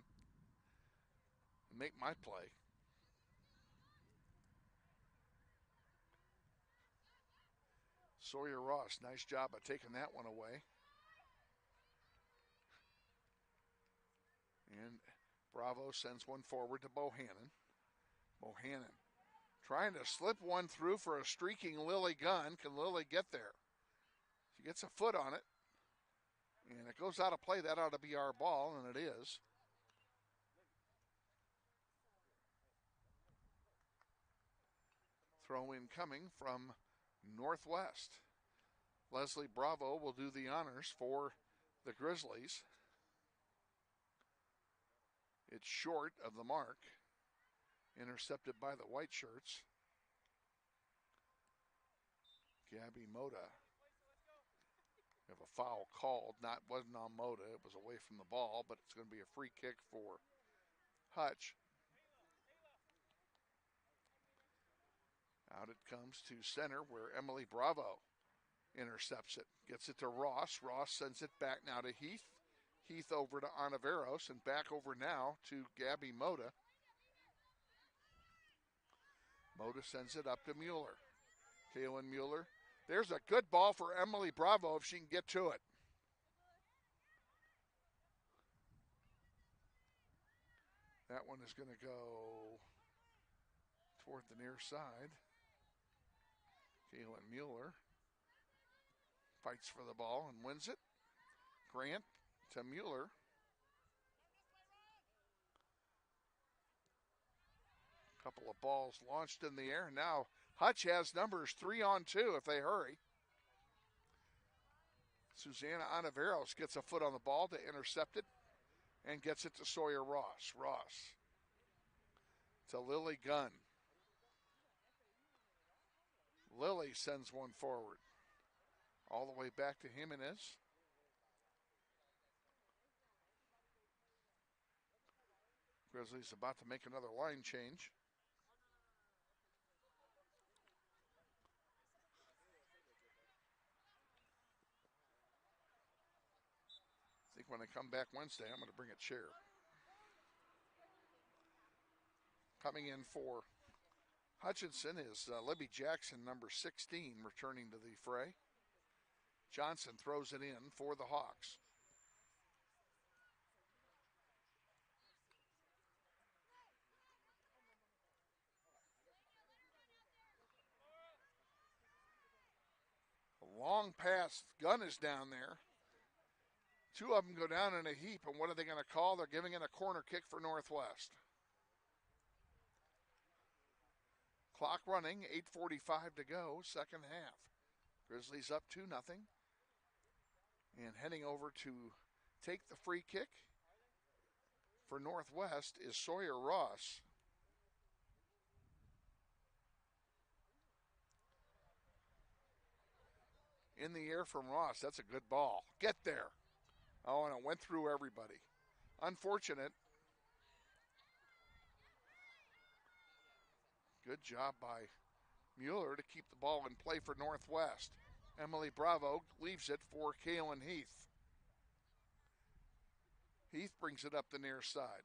[SPEAKER 1] and make my play. Sawyer Ross, nice job of taking that one away. And Bravo sends one forward to Bohannon. Bohannon trying to slip one through for a streaking Lily Gunn. Can Lily get there? She gets a foot on it. And it goes out of play. That ought to be our ball, and it is. Throw in coming from Northwest. Leslie Bravo will do the honors for the Grizzlies. It's short of the mark. Intercepted by the white shirts. Gabby Mota. We have a foul called. Wasn't on Mota. It was away from the ball, but it's going to be a free kick for Hutch. Out it comes to center where Emily Bravo intercepts it. Gets it to Ross. Ross sends it back now to Heath. Heath over to Anaveros and back over now to Gabby Mota. Mota sends it up to Mueller. Kaylin Mueller. There's a good ball for Emily Bravo if she can get to it. That one is going to go toward the near side. Kaylin Mueller fights for the ball and wins it. Grant to Mueller. Couple of balls launched in the air. Now Hutch has numbers 3-on-2 if they hurry. Susanna Anaveros gets a foot on the ball to intercept it and gets it to Sawyer Ross. Ross to Lily Gunn. Lily sends one forward. All the way back to Jimenez. Grizzlies about to make another line change. I think when I come back Wednesday, I'm going to bring a chair. Coming in for Hutchinson is Libby Jackson, number 16, returning to the fray. Johnson throws it in for the Hawks. A long pass. Gunn is down there. Two of them go down in a heap, and what are they going to call? They're giving it a corner kick for Northwest. Clock running, 8:45 to go, second half. Grizzlies up 2-0. And heading over to take the free kick for Northwest is Sawyer Ross. In the air from Ross. That's a good ball. Get there. Oh, and it went through everybody. Unfortunate. Good job by Mueller to keep the ball in play for Northwest. Emily Bravo leaves it for Kaylin Heath. Heath brings it up the near side.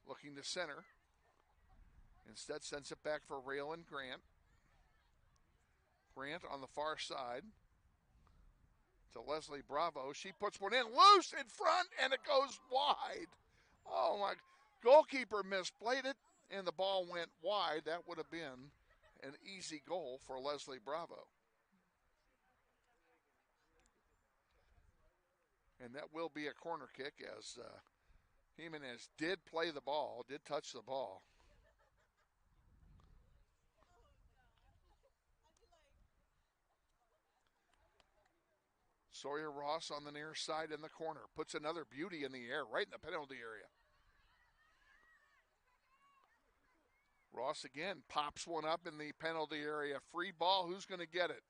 [SPEAKER 1] Looking to center. Instead sends it back for Raylan Grant. Grant on the far side to Leslie Bravo. She puts one in, loose in front, and it goes wide. Oh, my. Goalkeeper misplayed it, and the ball went wide. That would have been an easy goal for Leslie Bravo. And that will be a corner kick as Jimenez did play the ball, did touch the ball. Sawyer Ross on the near side in the corner. Puts another beauty in the air, right in the penalty area. Ross again pops one up in the penalty area. Free ball, who's going to get it?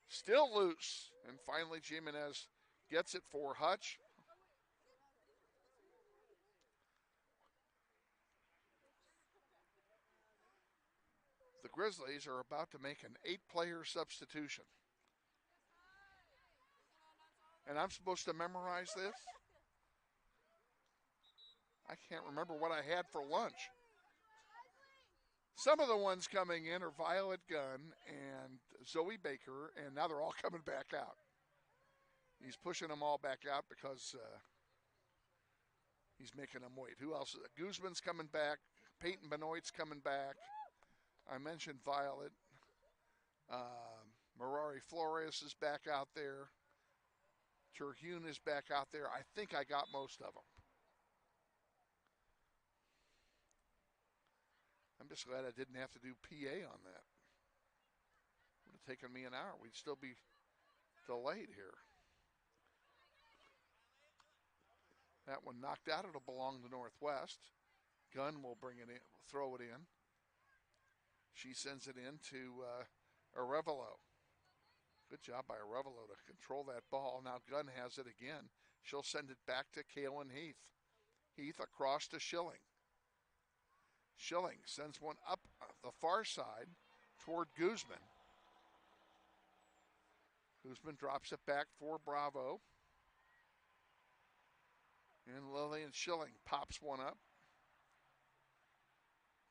[SPEAKER 1] Still loose. And finally Jimenez gets it for Hutch. The Grizzlies are about to make an 8-player substitution. And I'm supposed to memorize this? I can't remember what I had for lunch. Some of the ones coming in are Violet Gunn and Zoe Baker, and now they're all coming back out. He's pushing them all back out because he's making them wait. Who else? Guzman's coming back. Peyton Benoit's coming back. I mentioned Violet. Mirari Flores is back out there. Terhune is back out there. I think I got most of them. I'm just glad I didn't have to do PA on that. Would have taken me an hour. We'd still be delayed here. That one knocked out. It'll belong to Northwest. Gunn will bring it in, throw it in. She sends it in to Arevalo. Good job by Arevalo to control that ball. Now Gunn has it again. She'll send it back to Kaylin Heath. Heath across to Schilling. Schilling sends one up the far side toward Guzman. Guzman drops it back for Bravo. And Lillian Schilling pops one up.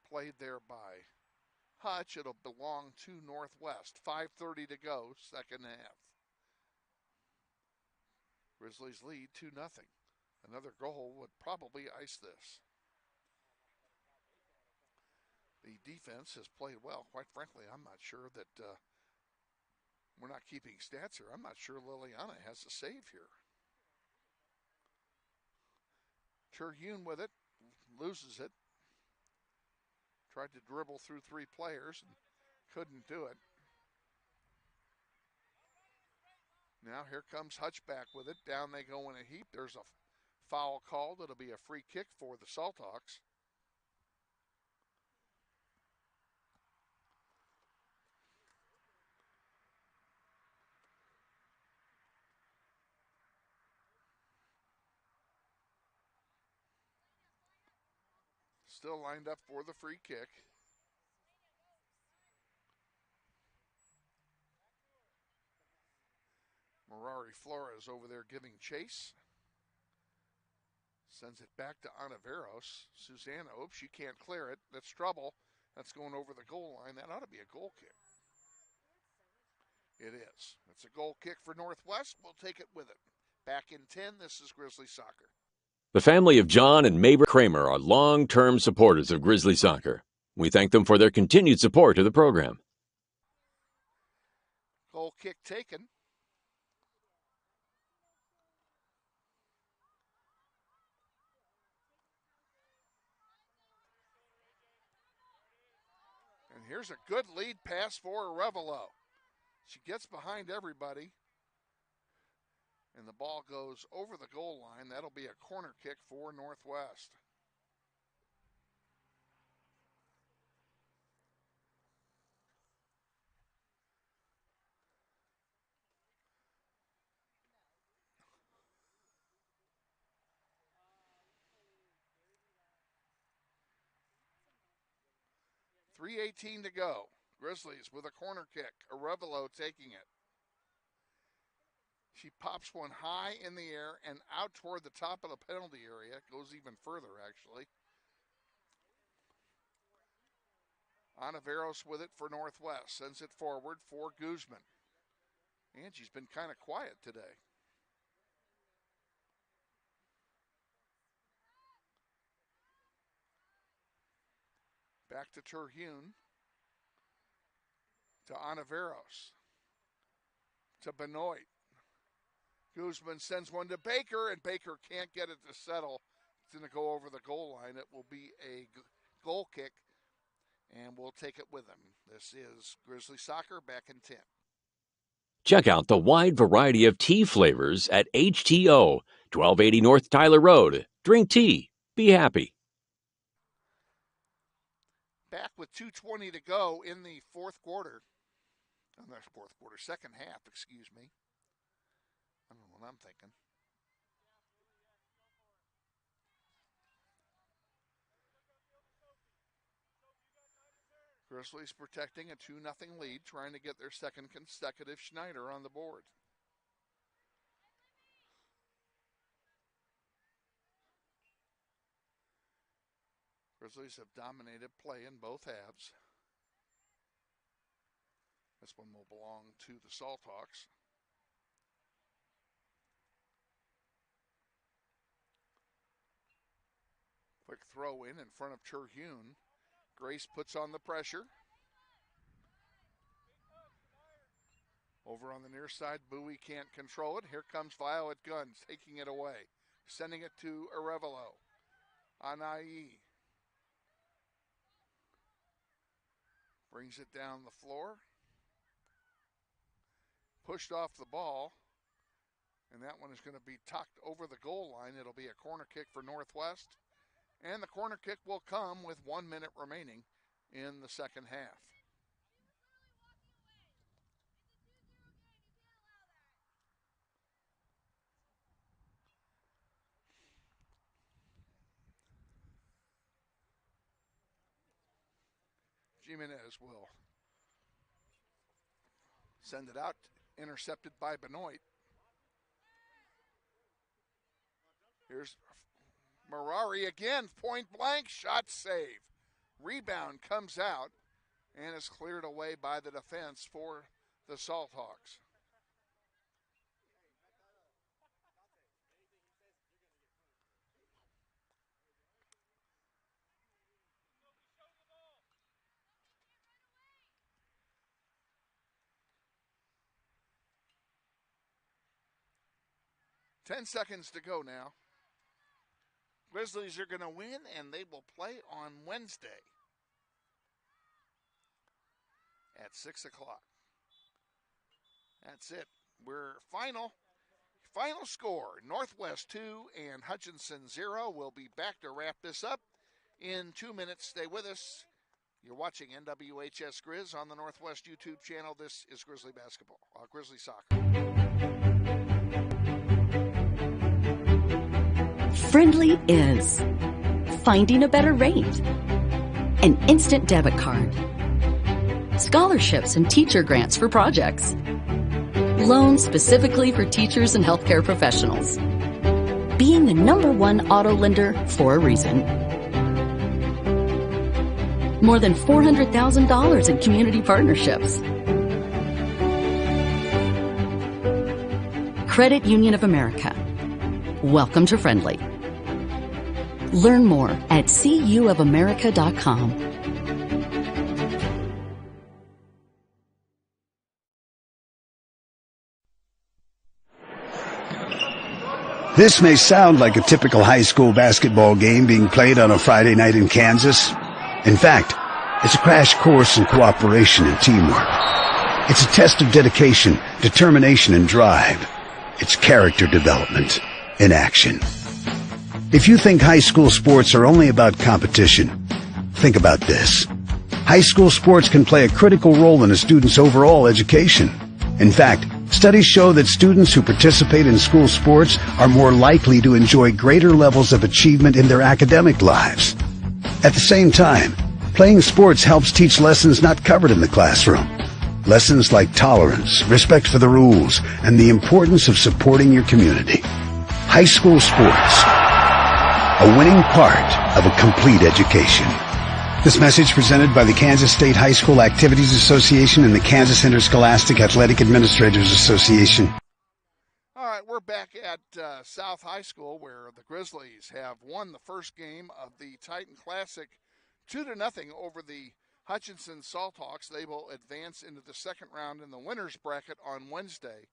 [SPEAKER 1] Played there by Hutch. It'll belong to Northwest. 5:30 to go, second half. Grizzlies lead 2-0. Another goal would probably ice this. The defense has played well. Quite frankly, I'm not sure that we're not keeping stats here. I'm not sure Liliana has a save here. Terhune with it, loses it. Tried to dribble through 3 players and couldn't do it. Now here comes Hutch back with it. Down they go in a heap. There's a foul called. It'll be a free kick for the Salthawks. Still lined up for the free kick. Mirari Flores over there giving chase. Sends it back to Anaveros. Susanna, oops, she can't clear it. That's trouble. That's going over the goal line. That ought to be a goal kick. It is. It's a goal kick for Northwest. We'll take it with it. Back in 10, this is Grizzly Soccer.
[SPEAKER 3] The family of John and Mabel Kramer are long-term supporters of Grizzly Soccer. We thank them for their continued support of the program.
[SPEAKER 1] Goal kick taken. And here's a good lead pass for Arevalo. She gets behind everybody. And the ball goes over the goal line. That'll be a corner kick for Northwest. .3:18 to go. Grizzlies with a corner kick. Arevalo taking it. She pops one high in the air and out toward the top of the penalty area. Goes even further, actually. Ontiveros with it for Northwest. Sends it forward for Guzman. And she's been kind of quiet today. Back to Terhune. To Ontiveros. To Benoit. Guzman sends one to Baker, and Baker can't get it to settle. It's going to go over the goal line. It will be a goal kick, and we'll take it with him. This is Grizzly Soccer back in 10.
[SPEAKER 3] Check out the wide variety of tea flavors at HTO, 1280 North Tyler Road. Drink tea. Be happy.
[SPEAKER 1] Back with 2:20 to go in the second half, excuse me. I don't know what I'm thinking. Grizzlies protecting a 2-0 lead, trying to get their second consecutive Schneider on the board. Grizzlies have dominated play in both halves. This one will belong to the Salthawks. Quick throw in front of Terhune. Grace puts on the pressure. Over on the near side, Bowie can't control it. Here comes Violet Guns, taking it away. Sending it to Arevalo. Anai. Brings it down the floor. Pushed off the ball. And that one is going to be tucked over the goal line. It'll be a corner kick for Northwest. And the corner kick will come with 1 minute remaining in the second half. Jimenez will send it out, intercepted by Benoit. Here's Mirari again, point blank, shot save. Rebound comes out and is cleared away by the defense for the Salthawks. Ten seconds to go now. Grizzlies are going to win, and they will play on Wednesday at 6 o'clock. That's it. We're final score, Northwest 2 and Hutchinson 0. We'll be back to wrap this up in 2 minutes. Stay with us. You're watching NWHS Grizz on the Northwest YouTube channel. This is Grizzly Basketball, Grizzly Soccer.
[SPEAKER 8] Friendly is finding a better rate, an instant debit card, scholarships and teacher grants for projects, loans specifically for teachers and healthcare professionals, being the #1 auto lender for a reason, more than $400,000 in community partnerships, Credit Union of America. Welcome to Friendly. Learn more at cuofamerica.com.
[SPEAKER 9] This may sound like a typical high school basketball game being played on a Friday night in Kansas. In fact, it's a crash course in cooperation and teamwork. It's a test of dedication, determination, and drive. It's character development in action. If you think high school sports are only about competition, think about this. High school sports can play a critical role in a student's overall education. In fact, studies show that students who participate in school sports are more likely to enjoy greater levels of achievement in their academic lives. At the same time, Playing sports helps teach lessons not covered in the classroom. Lessons like tolerance, respect for the rules, and the importance of supporting your community. High school sports, a winning part of a complete education. This message presented by the Kansas State High School Activities Association and the Kansas Interscholastic Athletic Administrators Association.
[SPEAKER 1] All right, we're back at South High School where the Grizzlies have won the first game of the Titan Classic 2-0 over the Hutchinson Salthawks. They will advance into the second round in the winners bracket on Wednesday.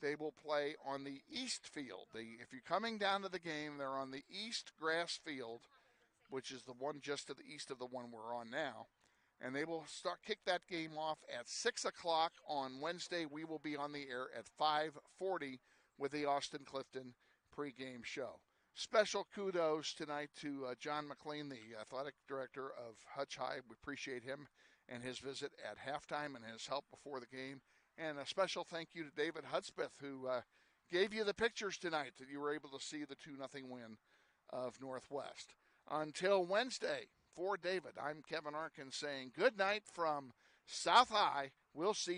[SPEAKER 1] They will play on the east field. If you're coming down to the game, they're on the east grass field, which is the one just to the east of the one we're on now. And they will kick that game off at 6 o'clock on Wednesday. We will be on the air at 5:40 with the Austin Clifton pregame show. Special kudos tonight to John McLean, the athletic director of Hutch High. We appreciate him and his visit at halftime and his help before the game. And a special thank you to David Hudspeth, who gave you the pictures tonight that you were able to see the 2-0 win of Northwest. Until Wednesday, for David, I'm Kevin Arkin saying good night from South High. We'll see